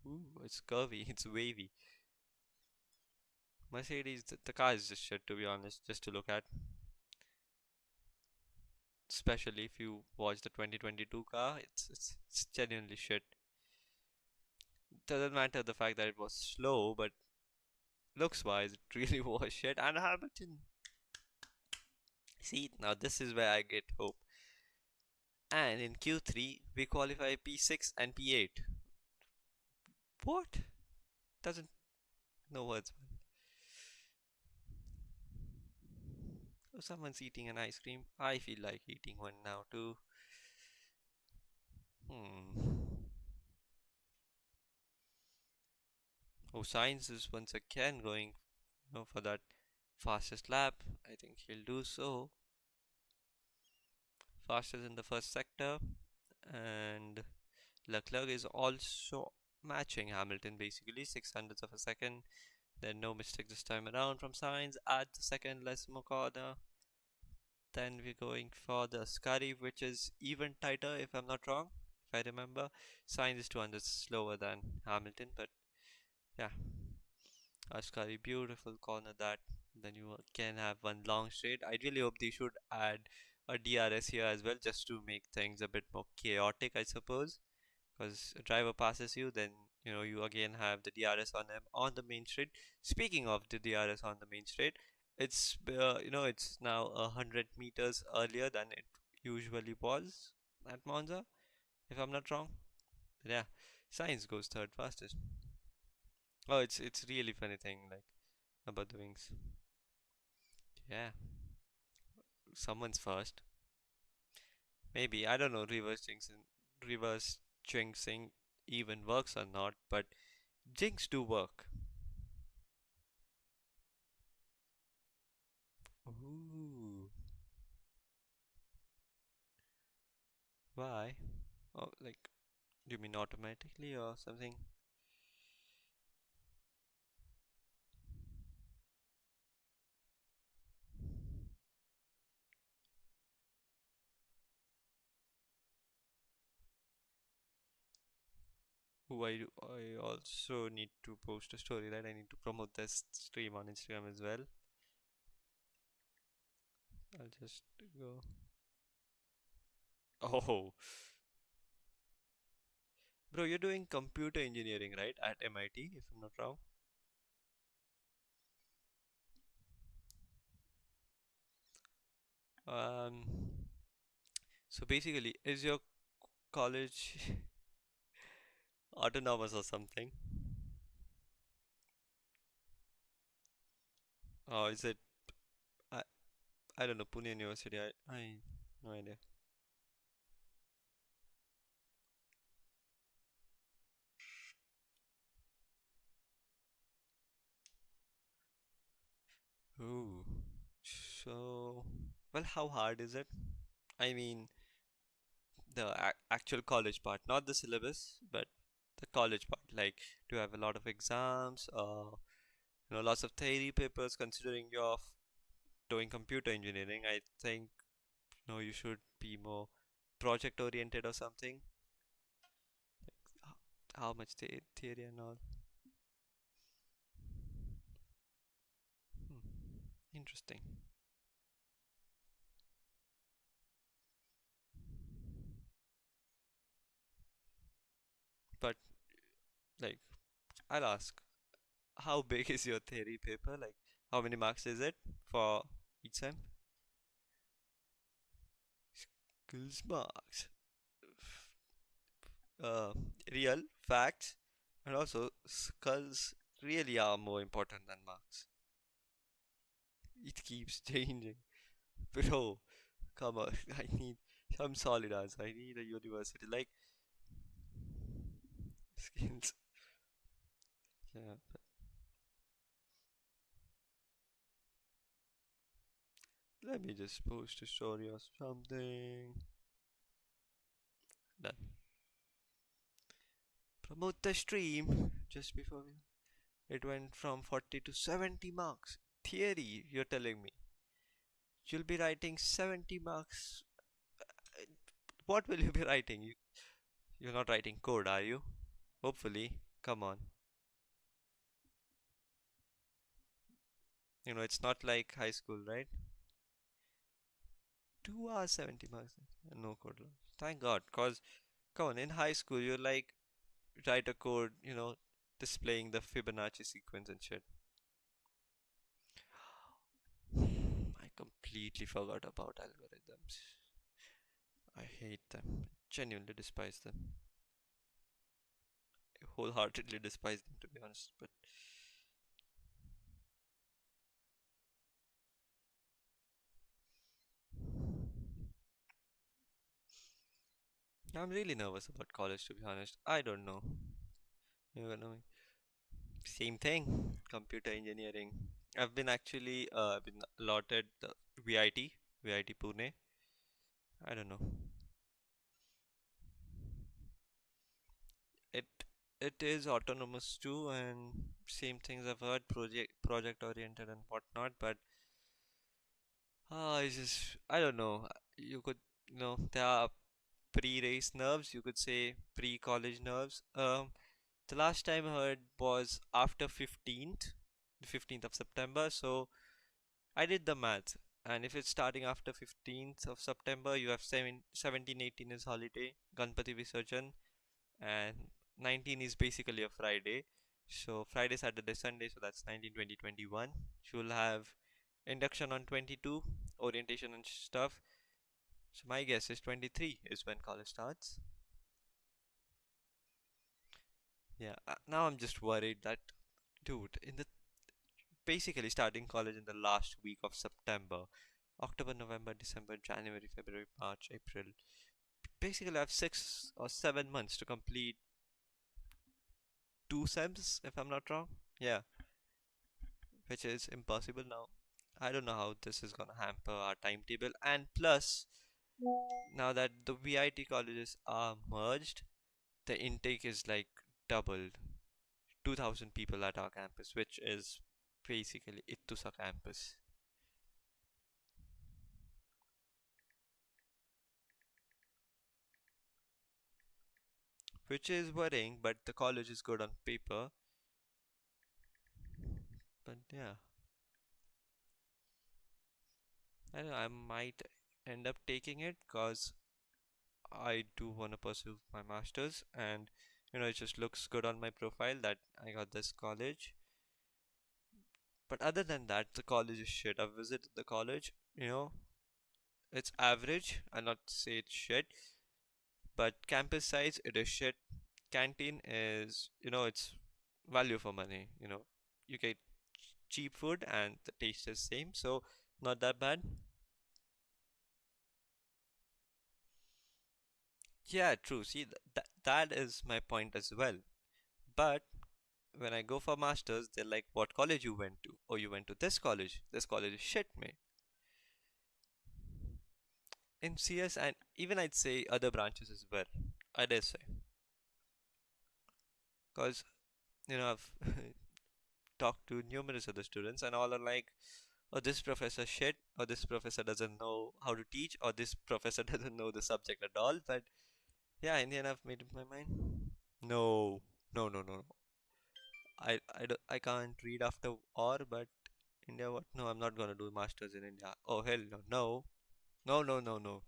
ooh, it's curvy, it's wavy. Mercedes, the car is just shit to be honest, just to look at. Especially if you watch the 2022 car, it's genuinely shit. Doesn't matter the fact that it was slow, but looks wise, it really was shit. And Hamilton, see, now this is where I get hope. And in Q3, we qualify P6 and P8. What? Doesn't, no words, man. Oh, someone's eating an ice cream. I feel like eating one now too. Oh, Sainz is once again going, for that fastest lap. I think he'll do so. Faster than the first sector, and Leclerc is also matching Hamilton basically 600ths of a second. Then no mistake this time around from Sainz at the second Lesmo corner. Then we're going for the Ascari, which is even tighter if I'm not wrong. If I remember, Sainz is 200 slower than Hamilton, but yeah, Ascari, beautiful corner that. Then you can have one long straight. I really hope they should add a DRS here as well, just to make things a bit more chaotic, I suppose. Because a driver passes you, then you again have the DRS on them on the main straight. Speaking of the DRS on the main straight, it's now 100 meters earlier than it usually was at Monza, if I'm not wrong. But yeah, Sainz goes third fastest. Oh, it's really funny thing like about the wings. Yeah, someone's first. Maybe I don't know reverse jinxing even works or not, but jinx do work. Ooh. Why? Oh, like, do you mean automatically or something? I also need to post a story, right? I need to promote this stream on Instagram as well. I'll just go. Oh, bro, you're doing computer engineering, right? At MIT, if I'm not wrong. Um, so basically, is your college autonomous or something? Or is it, I, I don't know, Pune University? I no idea. Ooh. So, well, how hard is it? I mean, the actual college part, not the syllabus, but the college part. Like, do you have a lot of exams, lots of theory papers? Considering you're doing computer engineering, I think you should be more project oriented or something. Like, how much theory and all? Interesting. But like, I'll ask, how big is your theory paper? Like, how many marks is it for each sem? Skills marks. uh, Real facts, and also skulls really are more important than marks. It keeps changing. Bro, come on. I need some solid answer. I need a university like skills. Yeah. Let me just post a story or something. Done. Promote the stream just before it went from 40 to 70 marks. Theory, you're telling me. You'll be writing 70 marks. What will you be writing? You're not writing code, are you? Hopefully. Come on. It's not like high school, right? 2 hours, 70 marks. No code. Thank God. Because, come on, in high school, you like write a code, displaying the Fibonacci sequence and shit. I completely forgot about algorithms. I hate them. Genuinely despise them. I wholeheartedly despise them, to be honest. But I'm really nervous about college, to be honest. I don't know. You know, same thing. Computer engineering. I've been allotted the VIT Pune. I don't know. It it is autonomous too, and same things I've heard, project oriented and whatnot. But it's just I don't know. You could there are pre-race nerves. You could say pre-college nerves. The last time I heard was after 15th of September. So I did the math, and if it's starting after 15th of September, you have 17, 18 is holiday, Ganpati Visarjan, and 19 is basically a Friday. So Friday, Saturday, Sunday, so that's 19, 20, 21. You'll have induction on 22, orientation and stuff. So my guess is 23 is when college starts. Yeah, now I'm just worried that, dude, in the basically starting college in the last week of September, October, November, December, January, February, March, April. Basically, I have 6 or 7 months to complete 2 sems, if I'm not wrong. Yeah, which is impossible now. I don't know how this is gonna hamper our timetable. And plus, now that the VIT colleges are merged, the intake is like doubled. 2,000 people at our campus, which is basically Ittusa campus. which is worrying, but the college is good on paper. But yeah, I don't know, I might end up taking it because I do want to pursue my master's, and it just looks good on my profile that I got this college. But other than that, the college is shit. I've visited the college, it's average. I'll not say it's shit, but campus size, it is shit. Canteen is, it's value for money. You get cheap food and the taste is same, so not that bad. Yeah, true. See, that is my point as well. But when I go for masters, they're like, "What college you went to? Oh, you went to this college. This college is shit, mate." In CS and even I'd say other branches as well. I dare say, because I've talked to numerous other students, and all are like, "Oh, this professor shit," or "This professor doesn't know how to teach," or "This professor doesn't know the subject at all." But yeah, in the end, I've made up my mind. No, no, no, no. I can't read after or, but India, what? No, I'm not gonna do masters in India. Oh hell no, no, no, no, no, no.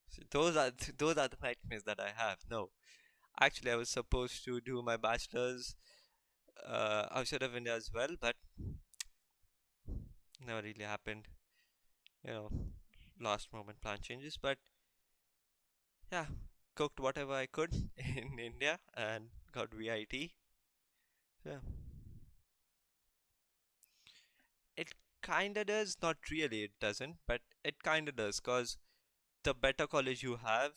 See, those are the nightmares that I have. No, actually, I was supposed to do my bachelor's outside of India as well, but never really happened. You know, last moment plan changes. But yeah, cooked whatever I could in India and got VIT. Yeah, it kinda does. Not really, it doesn't, but it kinda does, cause the better college you have,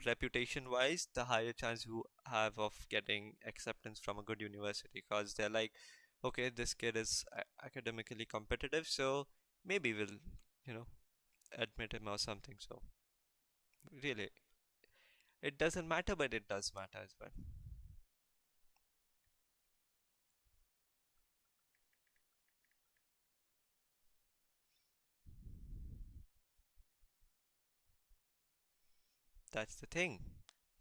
reputation wise, the higher chance you have of getting acceptance from a good university because they're like, okay, this kid is academically competitive, so maybe we'll, you know, admit him or something. So, really, it doesn't matter, but it does matter as well. That's the thing.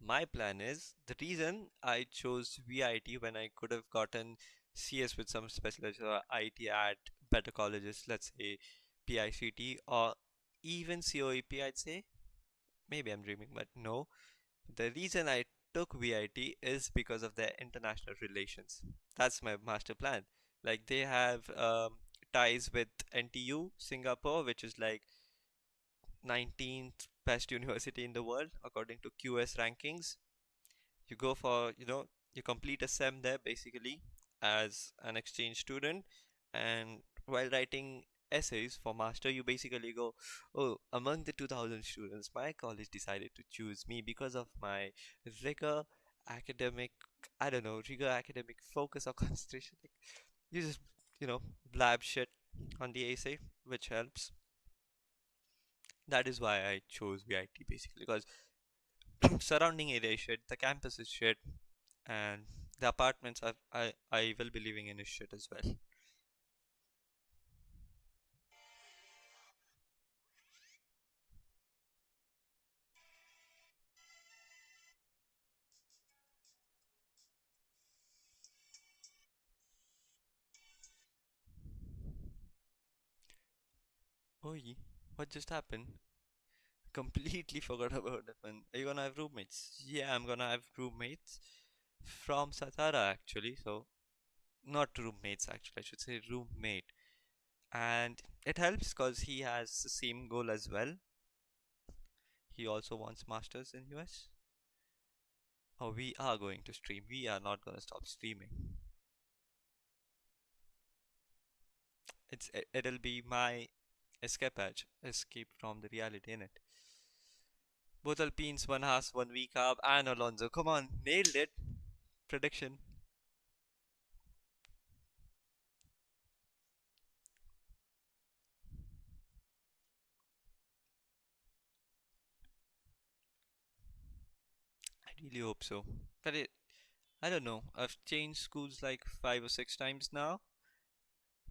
My plan is the reason I chose VIT when I could have gotten CS with some specialization or IT at better colleges, let's say PICT or even COEP, I'd say. Maybe I'm dreaming, but no. The reason I took VIT is because of their international relations. That's my master plan. Like they have ties with NTU, Singapore, which is like 19th best university in the world according to QS rankings. You go for, you complete a sem there basically as an exchange student, and while writing essays for master, you basically go, oh, among the 2000 students, my college decided to choose me because of my rigor, academic, I don't know, rigor, academic focus or concentration. Like, you just, you know, blab shit on the essay, which helps. That is why I chose VIT basically, because surrounding area is shit, the campus is shit, and the apartments I will be living in is shit as well. Oi, what just happened? Completely forgot about that one. Are you gonna have roommates? Yeah, I'm gonna have roommates from Satara actually. So not roommates actually, I should say roommate. And it helps because he has the same goal as well. He also wants masters in US. Oh, we are going to stream. We are not gonna stop streaming. It'll be my escape edge, escape from the reality in it. Both Alpines, one Haas, one V carb, and Alonso. Come on, nailed it. Prediction. I really hope so. But I don't know. I've changed schools like 5 or 6 times now,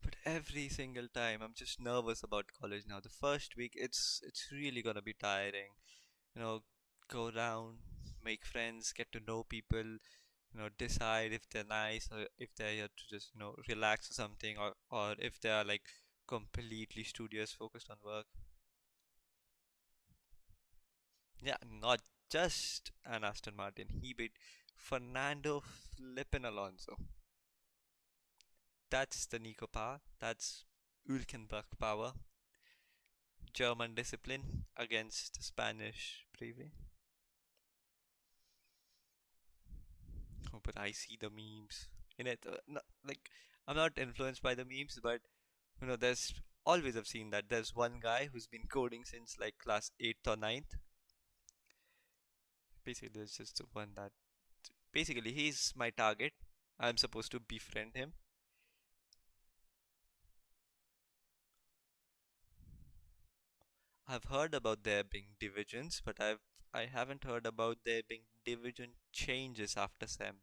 but every single time I'm just nervous about college now. The first week, it's really gonna be tiring. You know, go down, make friends, get to know people, decide if they're nice or if they're here to just, relax or something, or if they are like completely studious, focused on work. Yeah, not just an Aston Martin. He beat Fernando flippin' Alonso. That's the Nico power. That's Ulkenberg power. German discipline against Spanish bravery. Oh, but I see the memes in it. Like, I'm not influenced by the memes, but there's always I've seen that there's one guy who's been coding since like class 8th or ninth. Basically, there's just the one that basically he's my target. I'm supposed to befriend him. I've heard about there being divisions, but I haven't heard about there being division changes after SEM.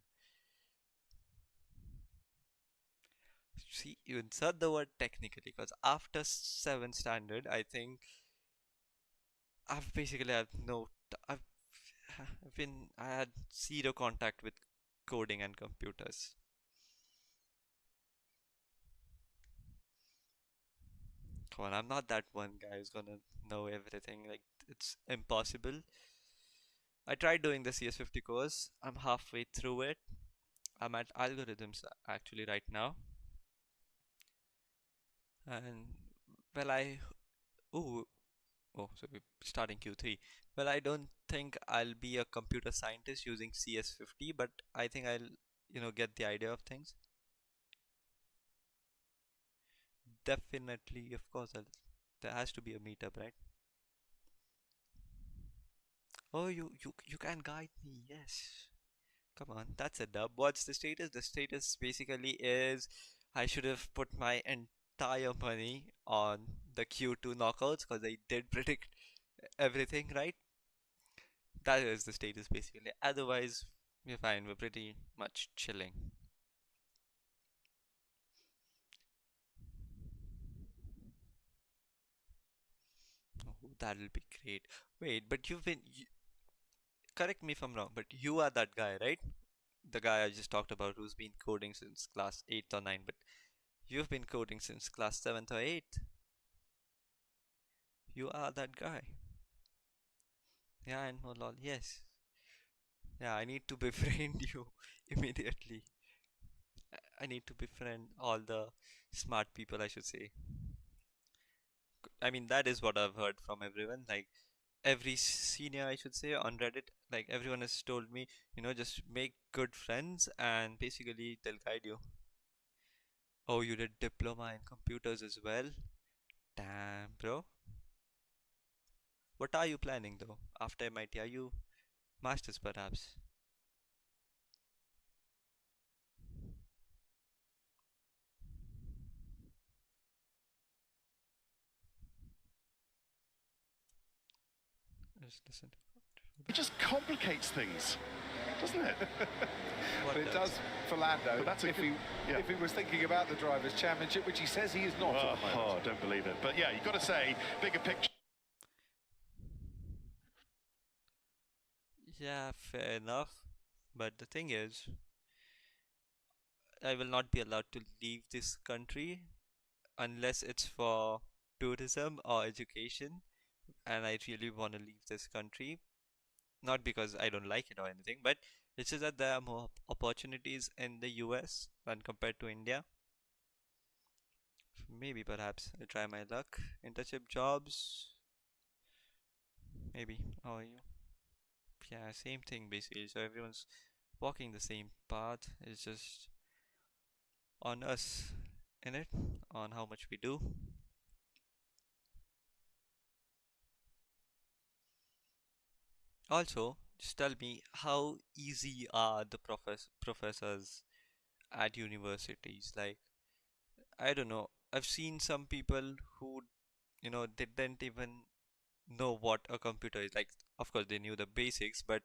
See, you insert the word technically, because after 7 standard, I think I've basically have no, I had zero contact with coding and computers. Come on, I'm not that one guy who's gonna know everything. Like, it's impossible. I tried doing the CS50 course. I'm halfway through it. I'm at algorithms actually right now. And well, oh, so we're starting Q3. Well, I don't think I'll be a computer scientist using CS50, but I think I'll, get the idea of things. Definitely, of course, there has to be a meetup, right? Oh, you can guide me, yes. Come on, that's a dub. What's the status? The status basically is I should have put my entire money on the Q2 knockouts because I did predict everything right. That is the status basically. Otherwise, we're fine. We're pretty much chilling. Oh, that'll be great. Wait, but correct me if I'm wrong, but you are that guy, right? The guy I just talked about who's been coding since class 8th or 9th, but you've been coding since class 7th or 8th. You are that guy. Yeah, I know, lol. Yes. Yeah, I need to befriend you immediately. I need to befriend all the smart people, I should say. I mean, that is what I've heard from everyone. Like, every senior, I should say, on Reddit, like, everyone has told me, just make good friends and basically they'll guide you. Oh, you did diploma in computers as well? Damn, bro. What are you planning though? After MIT, are you masters perhaps? Just listen. It just complicates things, doesn't it? But it does for Lando. But that's if he was thinking about the Drivers' Championship, which he says he is not at the moment. Oh, don't believe it. But yeah, you've got to say, bigger picture. Yeah, fair enough. But the thing is, I will not be allowed to leave this country unless it's for tourism or education, and I really want to leave this country. Not because I don't like it or anything, but it's just that there are more opportunities in the US than compared to India. Maybe perhaps I'll try my luck. Internship jobs, maybe. How are you? Yeah, same thing basically. So everyone's walking the same path. It's just on us in it, on how much we do. Also, just tell me how easy are the professors at universities? Like, I don't know. I've seen some people who, they didn't even know what a computer is. Like, of course, they knew the basics, but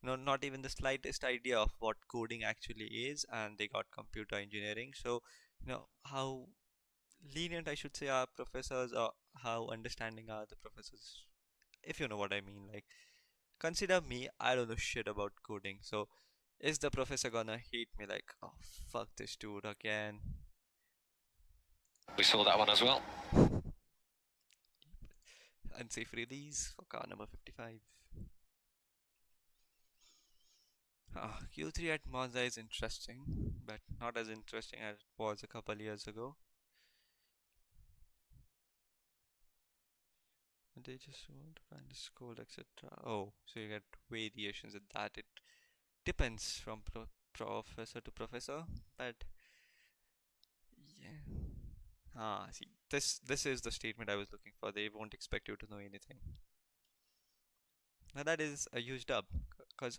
not even the slightest idea of what coding actually is, and they got computer engineering. So, how lenient I should say are professors, or how understanding are the professors, if you know what I mean. Like, consider me, I don't know shit about coding. So is the professor gonna hate me like, oh fuck this dude again? We saw that one as well. Unsafe release for car number 55. Q3 at Monza is interesting, but not as interesting as it was a couple years ago. They just want to find a school, etc. Oh, so you get variations at that. It depends from professor to professor, but yeah. See, this is the statement I was looking for. They won't expect you to know anything. Now that is a huge dub, because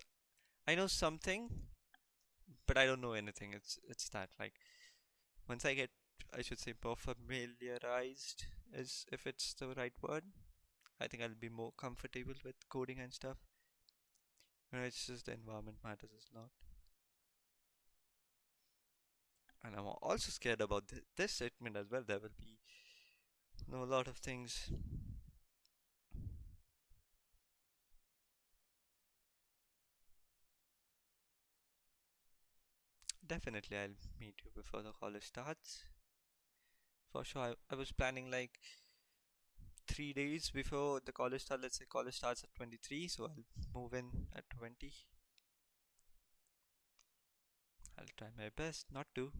I know something, but I don't know anything. It's that like once I get, I should say, more familiarized, is if it's the right word. I think I'll be more comfortable with coding and stuff. It's just the environment matters a lot. And I'm also scared about this statement as well. There will be a lot of things. Definitely, I'll meet you before the college starts. For sure, I was planning like 3 days before the college starts. Let's say college starts at 23, so I'll move in at 20. I'll try my best not to.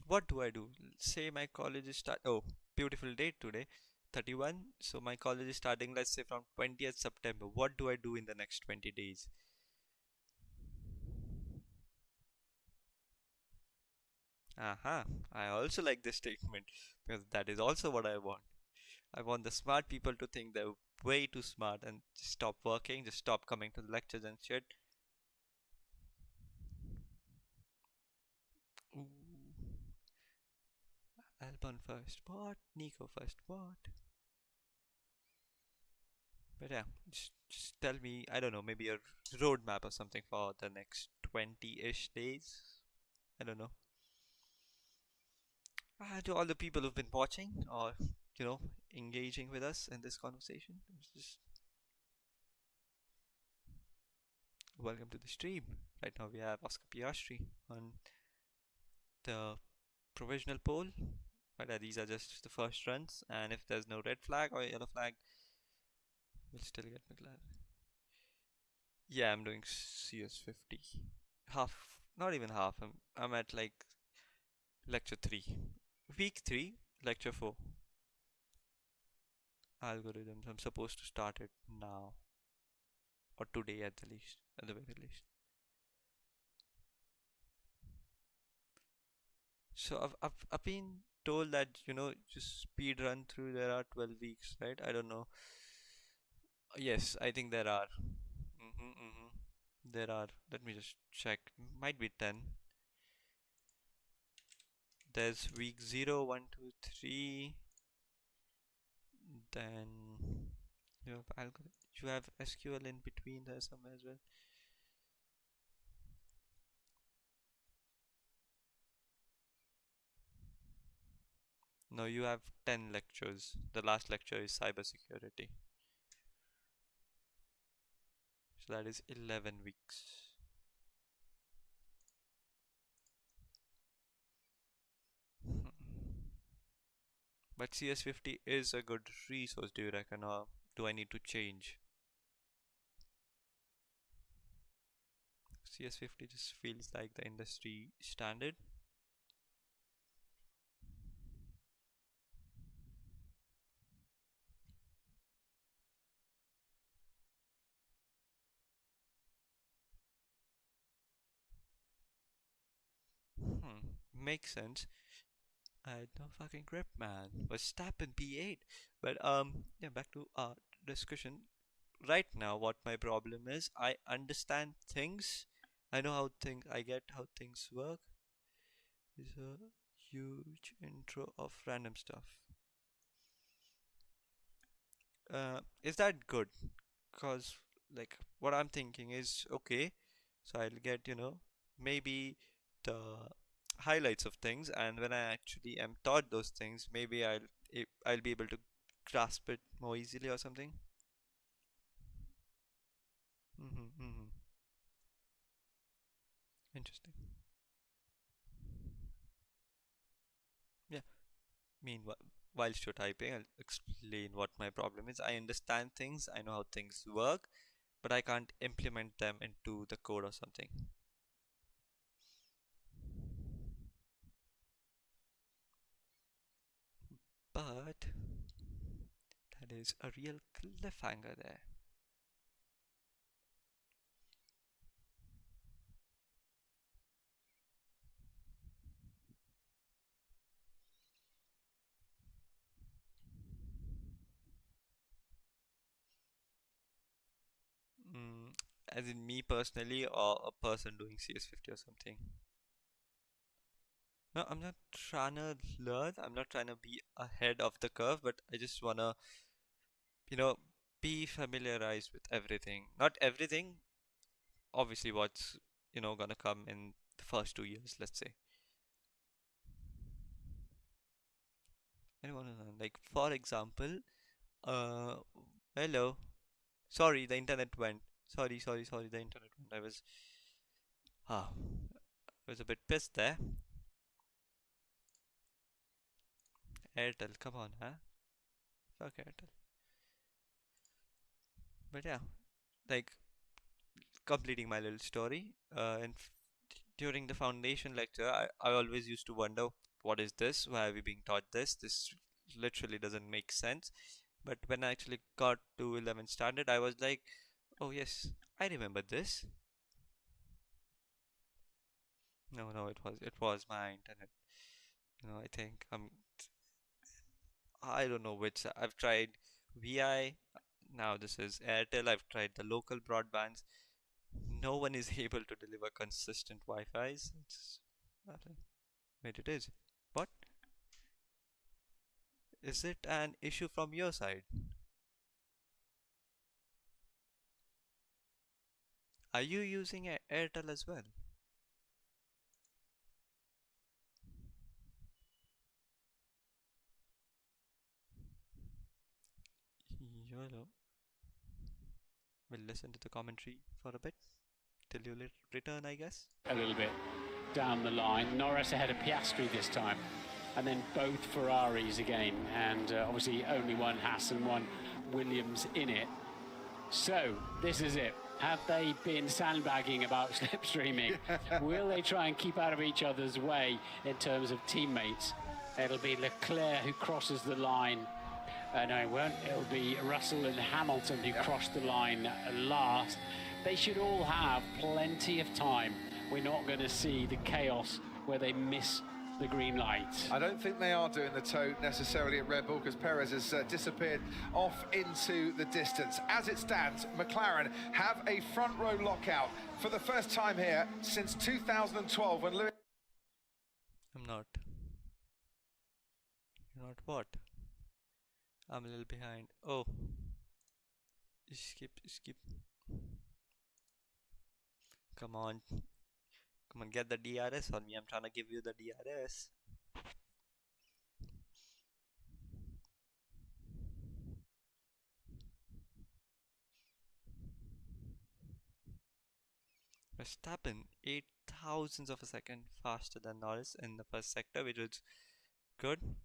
What do I do? Say my college is start. Oh, beautiful date today, 31. So my college is starting, let's say, from 20th September. What do I do in the next 20 days? Aha, I also like this statement because that is also what I want. I want the smart people to think they're way too smart and just stop working, just stop coming to the lectures and shit. Ooh. Albon first, what? Nico first, what? But yeah, just tell me, I don't know, maybe a roadmap or something for the next 20-ish days. I don't know. To all the people who've been watching or, engaging with us in this conversation, just welcome to the stream. Right now we have Oscar Piastri on the provisional pole. But these are just the first runs, and if there's no red flag or yellow flag, we'll still get McLaren. Yeah, I'm doing CS50. Half, not even half. I'm at like lecture 3. Week 3, lecture 4. Algorithms. I'm supposed to start it now. Or today at the least. At the very least. So I've been told that, just speed run through there are 12 weeks, right? I don't know. Yes, I think there are. There are. Let me just check. Might be 10. There's week 0, 1, 2, 3. Then you have SQL in between there somewhere as well. No, you have 10 lectures. The last lecture is cybersecurity. So that is 11 weeks. But CS50 is a good resource, do you reckon, or do I need to change? CS50 just feels like the industry standard. Makes sense. I had no fucking grip, man. Was Verstappen P8. But yeah, back to our discussion. Right now, what my problem is, I understand things. I know I get how things work. It's a huge intro of random stuff. Is that good? Cause like what I'm thinking is okay. So I'll get maybe the highlights of things, and when I actually am taught those things, maybe I'll be able to grasp it more easily or something. Interesting. Yeah. Meanwhile, whilst you're typing, I'll explain what my problem is. I understand things, I know how things work, but I can't implement them into the code or something. But that is a real cliffhanger there. As in me personally, or a person doing CS50 or something. No, I'm not trying to learn, I'm not trying to be ahead of the curve, but I just wanna, you know, be familiarized with everything. Not everything, obviously, what's, gonna come in the first 2 years, let's say. Anyone like, for example, uh, hello. Sorry, the internet went. Sorry, the internet went. I was a bit pissed there. Airtel, come on, huh? Fuck Airtel. But yeah, like, completing my little story. During the foundation lecture, I always used to wonder, what is this? Why are we being taught this? This literally doesn't make sense. But when I actually got to 11th standard, I was like, oh yes, I remember this. No, it was my internet. I think I don't know which. I've tried VI. Now this is Airtel. I've tried the local broadbands. No one is able to deliver consistent Wi-Fi's. It's nothing. Wait, it is. What? Is it an issue from your side? Are you using Airtel as well? YOLO. We'll listen to the commentary for a bit till you return, I guess. A little bit down the line. Norris ahead of Piastri this time. And then both Ferraris again. And obviously only one Haas and one Williams in it. So, this is it. Have they been sandbagging about slipstreaming? Will they try and keep out of each other's way in terms of teammates? It'll be Leclerc who crosses the line. No, it won't. It'll be Russell and Hamilton who cross the line last. They should all have plenty of time. We're not going to see the chaos where they miss the green light. I don't think they are doing the toe necessarily at Red Bull, because Perez has disappeared off into the distance. As it stands, McLaren have a front row lockout for the first time here since 2012 when Lewis... I'm not. You're not what? I'm a little behind. Oh. Skip. Come on. Come on, get the DRS on me. I'm trying to give you the DRS. Verstappen, 8 thousandths of a second faster than Norris in the first sector, which was good.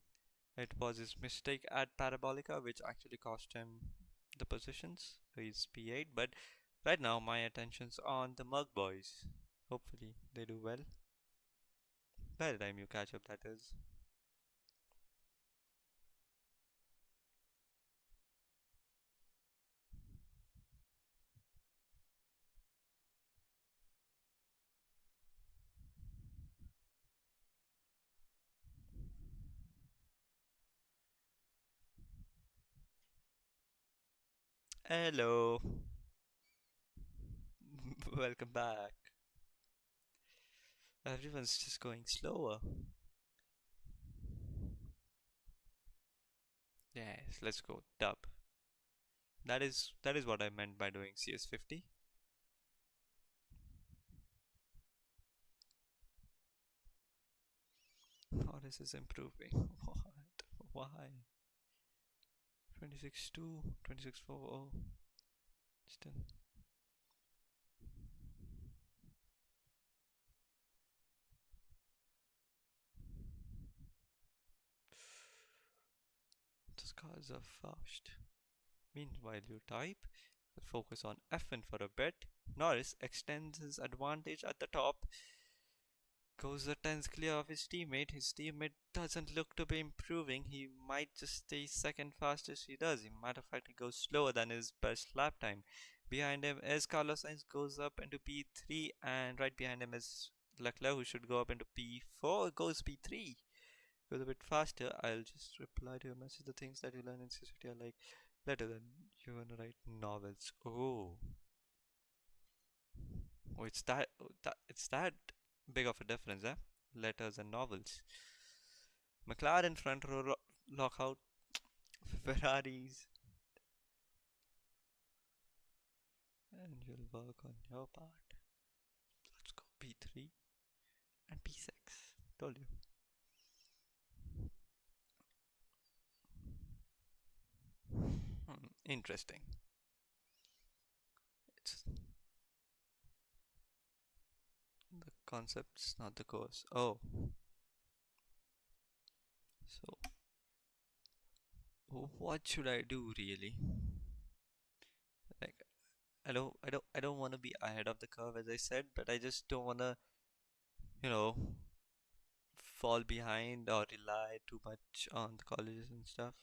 It was his mistake at Parabolica, which actually cost him the positions. So he's P8, but right now my attention's on the Merc boys. Hopefully they do well. By the time you catch up, that is. Hello. Welcome back. Everyone's just going slower. Yes, let's go. Dub. That is what I meant by doing CS50. Norris is improving. What? Why? 26-2, 26-4. Oh, still. Those cars are fast. Meanwhile, you type, focus on F1 for a bit. Norris extends his advantage at the top. Goes the 10th clear of his teammate. His teammate doesn't look to be improving. He might just stay second fastest he does. In matter of fact, he goes slower than his best lap time. Behind him is Carlos Sainz, goes up into P3, and right behind him is Leclerc, who should go up into P4, goes P3. Goes a bit faster. I'll just reply to your message. The things that you learn in society are like better than you wanna write novels. Oh, it's that big of a difference, eh? Letters and novels. McLaren front row lockout. Ferraris. And you'll work on your part. Let's go P3 and P6. Told you. Interesting. It's the concepts, not the course. Oh. So what should I do really? Like I don't want to be ahead of the curve, as I said, but I just don't want to, you know, fall behind or rely too much on the colleges and stuff.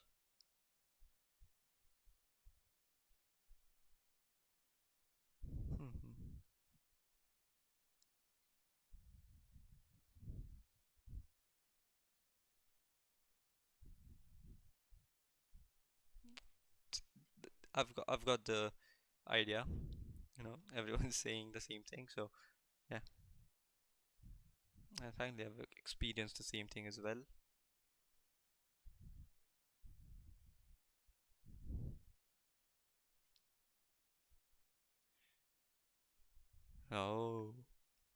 I've got the idea. You know, everyone's saying the same thing, so yeah. And finally, I've experienced the same thing as well. Oh,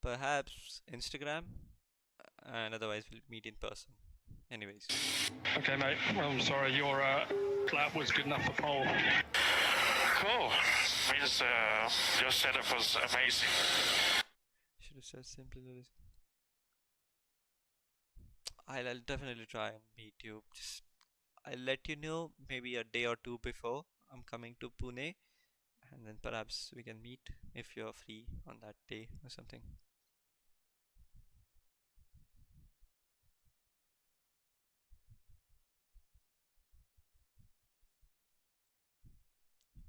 perhaps Instagram, and otherwise we'll meet in person. Anyways. Okay, mate. Well, I'm sorry, your lap was good enough for pole. Cool. Means your setup was amazing. Should have said simply. I'll definitely try and meet you. Just I'll let you know maybe a day or two before I'm coming to Pune, and then perhaps we can meet if you're free on that day or something.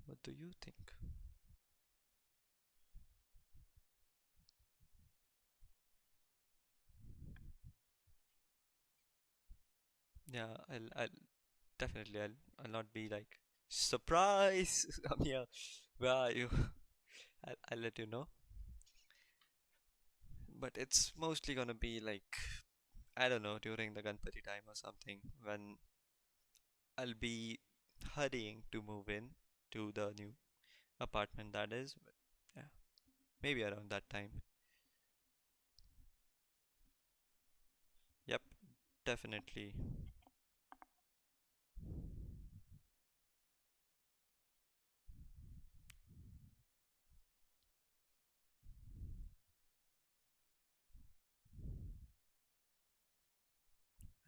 What do you think? Yeah, I'll not be like surprise. I'm here. Where are you? I'll let you know. But it's mostly gonna be like, I don't know, during the Ganpati time or something, when I'll be hurrying to move in to the new apartment, that is. But yeah, maybe around that time. Yep, definitely.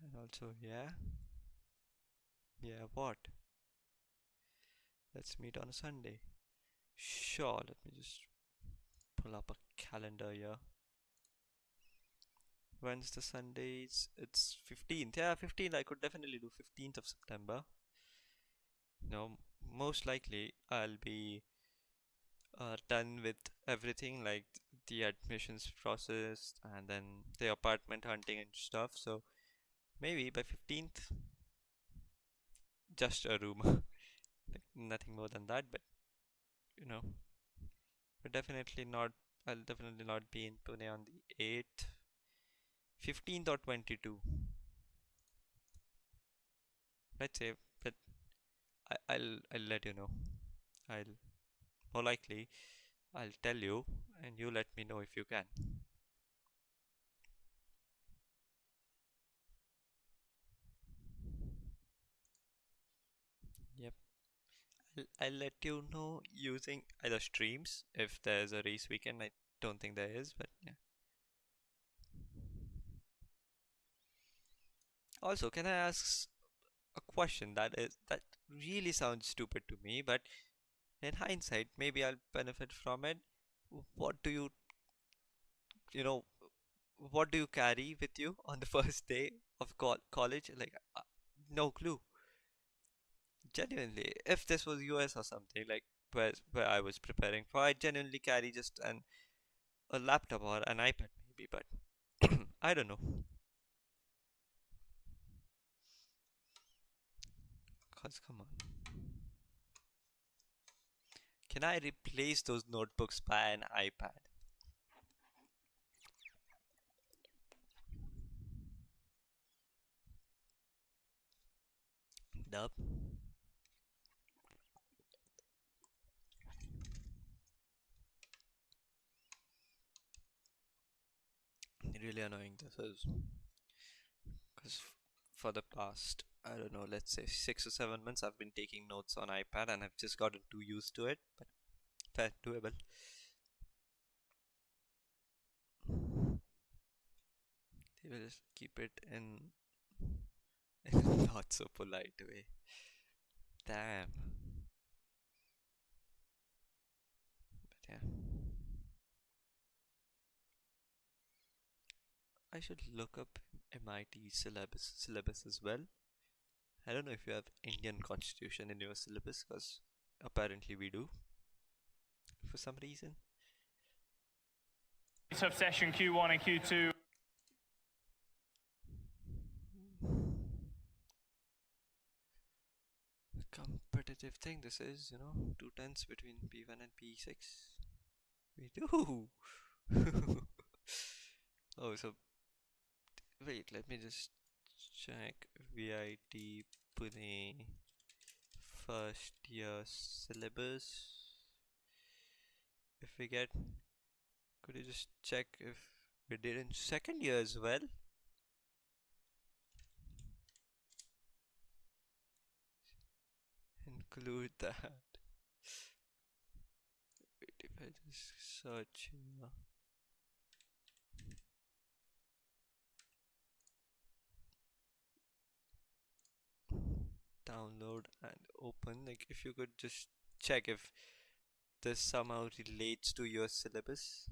And also, yeah, what? Let's meet on a Sunday. Sure, let me just pull up a calendar here. When's the Sundays? It's 15th. Yeah, 15th. I could definitely do 15th of September. No, most likely I'll be done with everything, like the admissions process and then the apartment hunting and stuff. So maybe by 15th, just a room. Like nothing more than that, but you know, but definitely not. I'll definitely not be in Pune on the 8th, 15th or 22. Let's say, but I'll let you know. I'll more likely I'll tell you, and you let me know if you can. Yep. I'll let you know using either streams if there's a race weekend. I don't think there is, but yeah. Also, can I ask a question that really sounds stupid to me, but in hindsight, maybe I'll benefit from it. What do you know, what do you carry with you on the first day of college? Like, no clue. Genuinely, if this was US or something like where I was preparing for, I genuinely carry just a laptop or an iPad maybe, but I don't know. Cause come on, can I replace those notebooks by an iPad? Dub. Really annoying this is, because for the past, I don't know, let's say 6 or 7 months, I've been taking notes on iPad and I've just gotten too used to it, but fair, doable. They will just keep it in a not so polite way. Damn. But yeah. I should look up MIT syllabus as well. I don't know if you have Indian constitution in your syllabus, because apparently we do for some reason. Tough session Q1 and Q2. Competitive thing this is, 2 tenths between P1 and P6. We do. Oh, so wait, let me just check VIT Pune first year syllabus. If we get, could you just check if we did in second year as well? Include that. Wait, if I just search here. Download and open, like if you could just check if this somehow relates to your syllabus.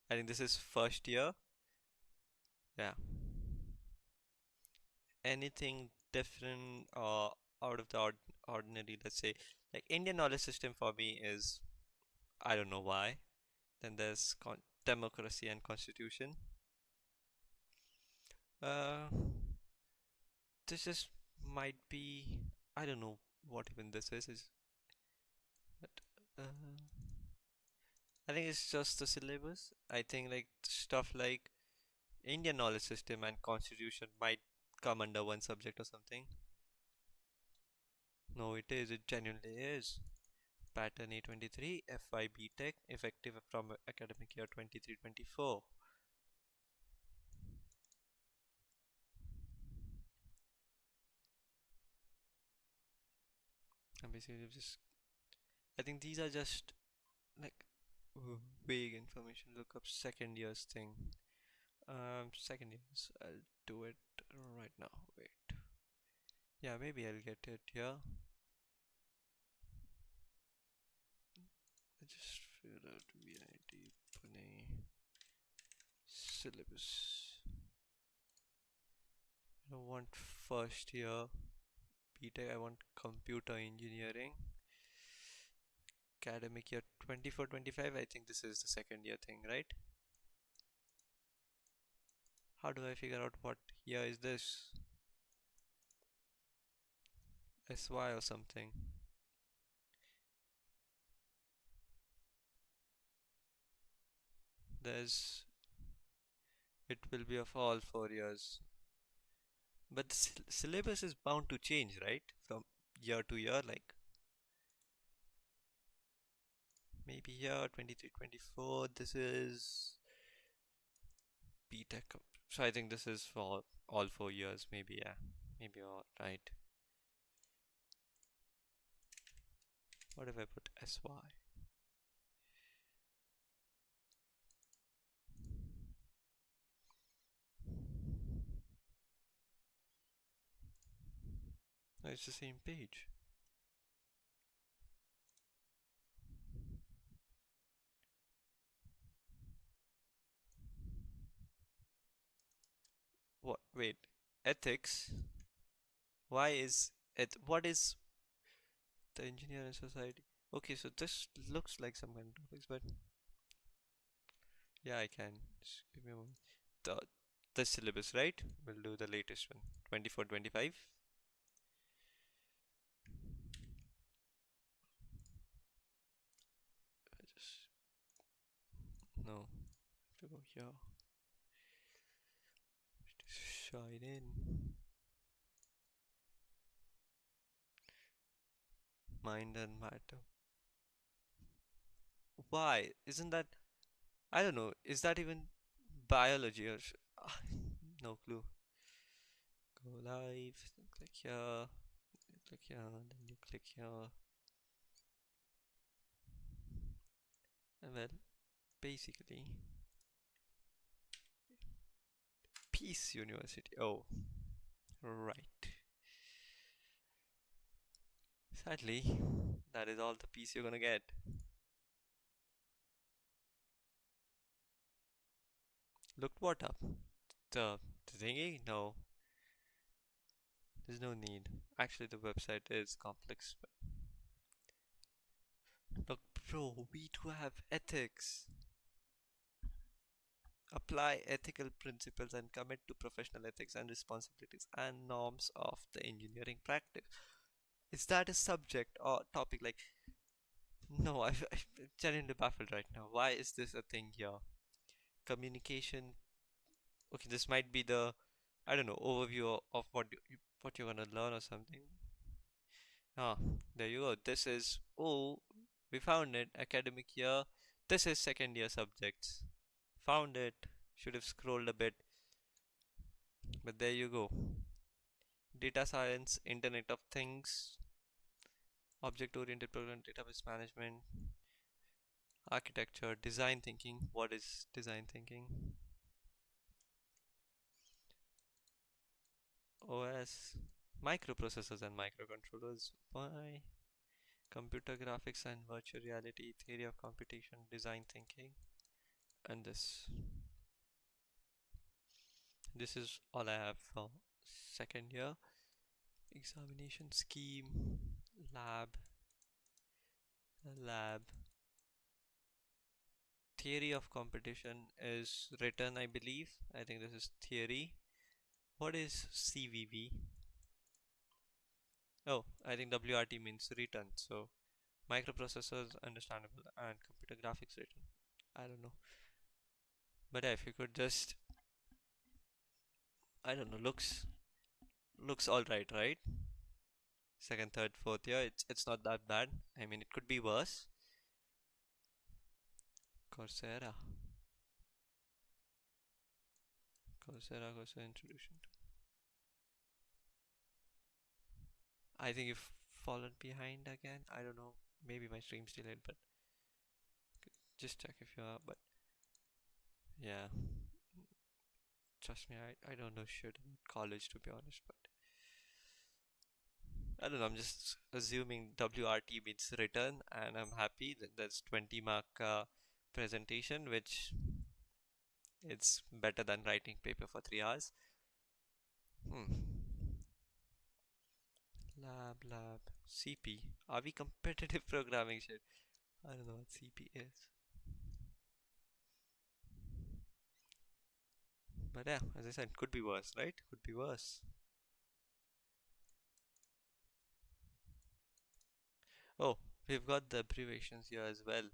I think this is first year. Yeah. Anything different or out of the ordinary, let's say, like Indian knowledge system for me is, I don't know why. Then there's democracy and constitution. Uh, this just might be, I don't know what even this is but I think it's just the syllabus. I think like stuff like Indian knowledge system and constitution might come under one subject or something. No, it is. It genuinely is. Pattern A23, FY Tech, effective from academic year 23-24. And basically just, I think these are just like vague information. Look up second year's thing. Second years. I'll do it right now. Wait. Yeah, maybe I'll get it here. I just figured out VIT Pune syllabus. I don't want first year BTech, I want computer engineering. Academic year 24-25, I think this is the second year thing, right? How do I figure out what year is this? SY or something. There's, it will be of all 4 years. But the syllabus is bound to change, right? From year to year, like maybe here 23-24. This is BTech. So I think this is for all 4 years. Maybe, yeah, maybe all right. What if I put SY? No, it's the same page. What? Wait. Ethics? Why is it? What is the engineering society? Okay, so this looks like some kind of topics, but yeah, I can. Just give me a moment. The syllabus, right? We'll do the latest one. 24-25. I just no. I have to go here. Just shine in. Mind and matter. Why? Isn't that? I don't know. Is that even biology or no clue? Go live. Then click here. Click here. Then you click here. And well, basically, Peace University. Oh, right. Sadly, that is all the piece you're gonna get. Looked what up? The thingy? No, there's no need. Actually, the website is complex. But look, bro, we do have ethics. Apply ethical principles and commit to professional ethics and responsibilities and norms of the engineering practice. Is that a subject or topic? Like, no, I'm genuinely baffled right now. Why is this a thing here? Communication. Okay, this might be the, I don't know, overview of what you're gonna learn or something. Ah, there you go. This is, oh, we found it. Academic year. This is second year subjects. Found it. Should have scrolled a bit. But there you go. Data science, Internet of Things, object oriented program, database management, architecture, design thinking. What is design thinking? OS, microprocessors and microcontrollers. Why? Computer graphics and virtual reality, theory of computation, design thinking, and this is all I have for second year. Examination scheme, lab. Theory of competition is written, I believe. I think this is theory. What is CVV? Oh, I think WRT means written. So microprocessors, understandable, and computer graphics written. I don't know. But yeah, if you could just, I don't know, looks all right, right? Second, third, fourth year, it's not that bad. I mean, it could be worse. Coursera. Coursera introduction. I think you've fallen behind again. I don't know. Maybe my stream's delayed, but just check if you are. But yeah, trust me, I don't know shit about college to be honest. But I don't know. I'm just assuming WRT means written, and I'm happy that that's 20 mark presentation, which it's better than writing paper for 3 hours. Lab, CP. Are we competitive programming shit? I don't know what CP is. But yeah, as I said, could be worse, right? Could be worse. Oh, we've got the abbreviations here as well.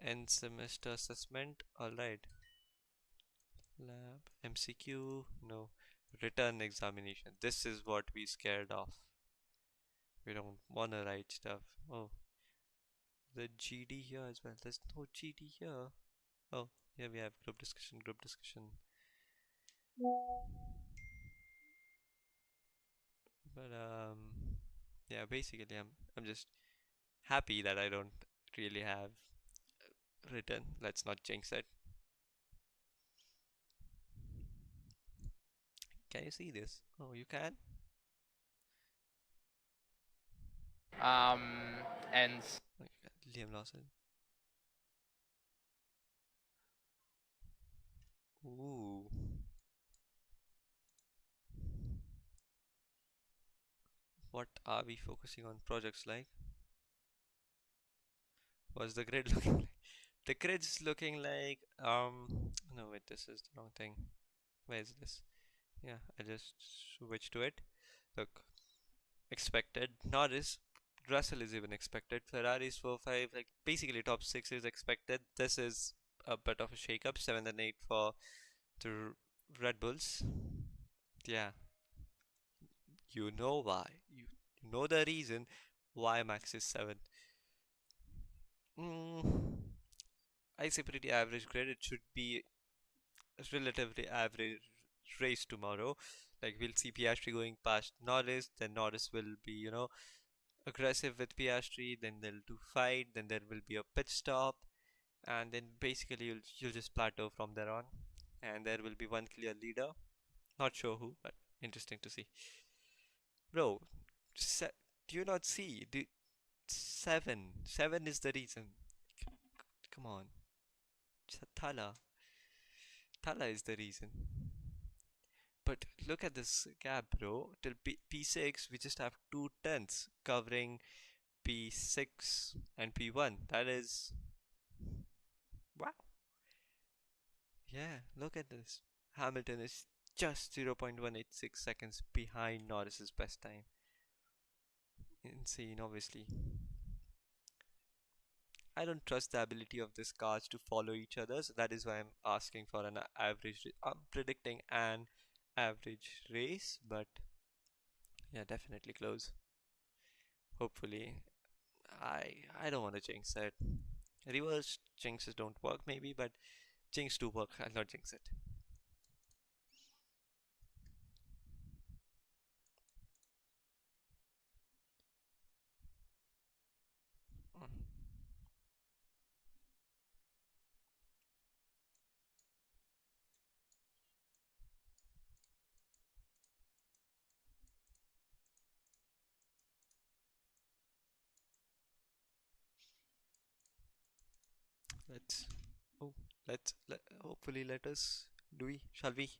End semester assessment, alright. Lab, MCQ, no. Written examination. This is what we scared of. We don't wanna write stuff. Oh, the GD here as well. There's no GD here. Oh, here we have group discussion. But Yeah, basically, I'm just happy that I don't really have written. Let's not jinx it. Can you see this? Oh, you can? And Oh, you can. Liam Lawson. Ooh. What are we focusing on projects like? What's the grid looking like? The grid's looking like no wait, this is the wrong thing. Where is this? Yeah, I just switched to it. Look, expected. Norris, Russell is even expected. Ferrari's 4-5, like basically top 6 is expected. This is a bit of a shake-up. 7 and 8 for the Red Bulls. Yeah, you know why. You know the reason why Max is 7. Mm, I say pretty average grade. It should be a relatively average race tomorrow. Like we'll see Piastri going past Norris, then Norris will be, aggressive with Piastri, then they'll do fight, then there will be a pit stop, and then basically you'll just plateau from there on, and there will be one clear leader. Not sure who, but interesting to see. Bro, do you not see? Seven is the reason. Come on, Thala, Thala is the reason. But look at this gap, bro. Till P6, we just have 2 tenths covering P6 and P1. That is wow. Yeah, look at this. Hamilton is just 0.186 seconds behind Norris's best time. Insane, obviously. I don't trust the ability of these cars to follow each other, so that is why I'm asking for an average. I'm predicting an average race, but yeah, definitely close. Hopefully, I don't want to jinx it. Reverse jinxes don't work, maybe, but jinx do work. I'll not jinx it. Let's oh hopefully let us do we shall we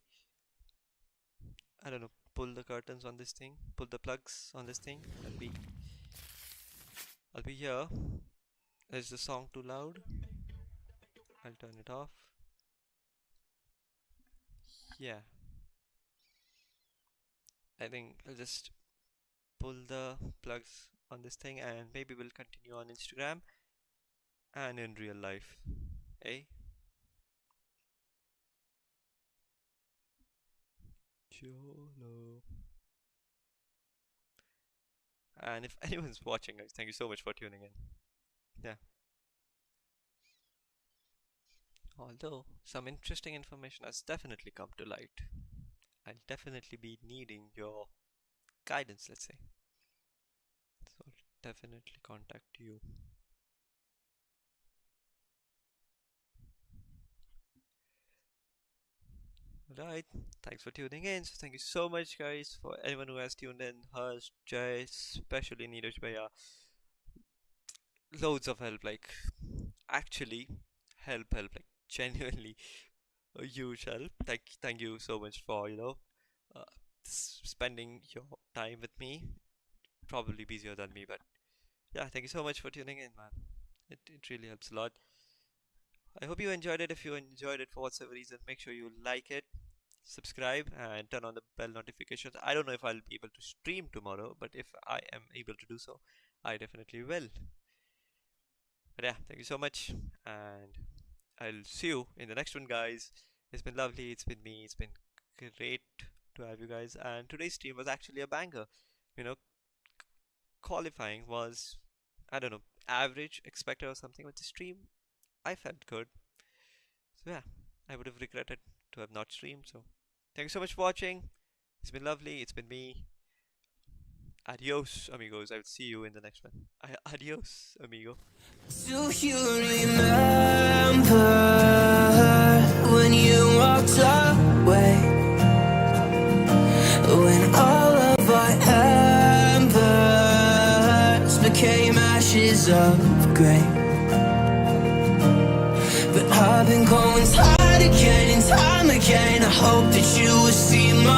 I don't know, pull the curtains on this thing, pull the plugs on this thing. I'll be here. Is the song too loud? I'll turn it off. Yeah, I think I'll just pull the plugs on this thing and maybe we'll continue on Instagram and in real life. Eh? Cholo. And if anyone's watching, guys, thank you so much for tuning in. Yeah. Although some interesting information has definitely come to light, I'll definitely be needing your guidance, let's say. So I'll definitely contact you. Alright, thanks for tuning in. So thank you so much, guys, for anyone who has tuned in. Harsh, Jay, especially Neeraj Bhaiya. Loads of help, like actually help, like genuinely a huge help. Thank you so much for uh, spending your time with me. Probably busier than me, but yeah, thank you so much for tuning in, man. It really helps a lot. I hope you enjoyed it. If you enjoyed it for whatever reason, make sure you like it, subscribe, and turn on the bell notifications. I don't know if I'll be able to stream tomorrow, but if I am able to do so, I definitely will. But yeah, thank you so much, and I'll see you in the next one, guys. It's been lovely. It's been me. It's been great to have you guys. And today's stream was actually a banger. You know, qualifying was, I don't know, average, expected or something, but the stream, I felt good. So yeah, I would have regretted to have not streamed. So thank you so much for watching. It's been lovely. It's been me. Adios, amigos. I will see you in the next one. Adios, amigo. Do you remember when you walked away? When all of our embers became ashes of grey. But I've been going time again and time again. I hope that you will see my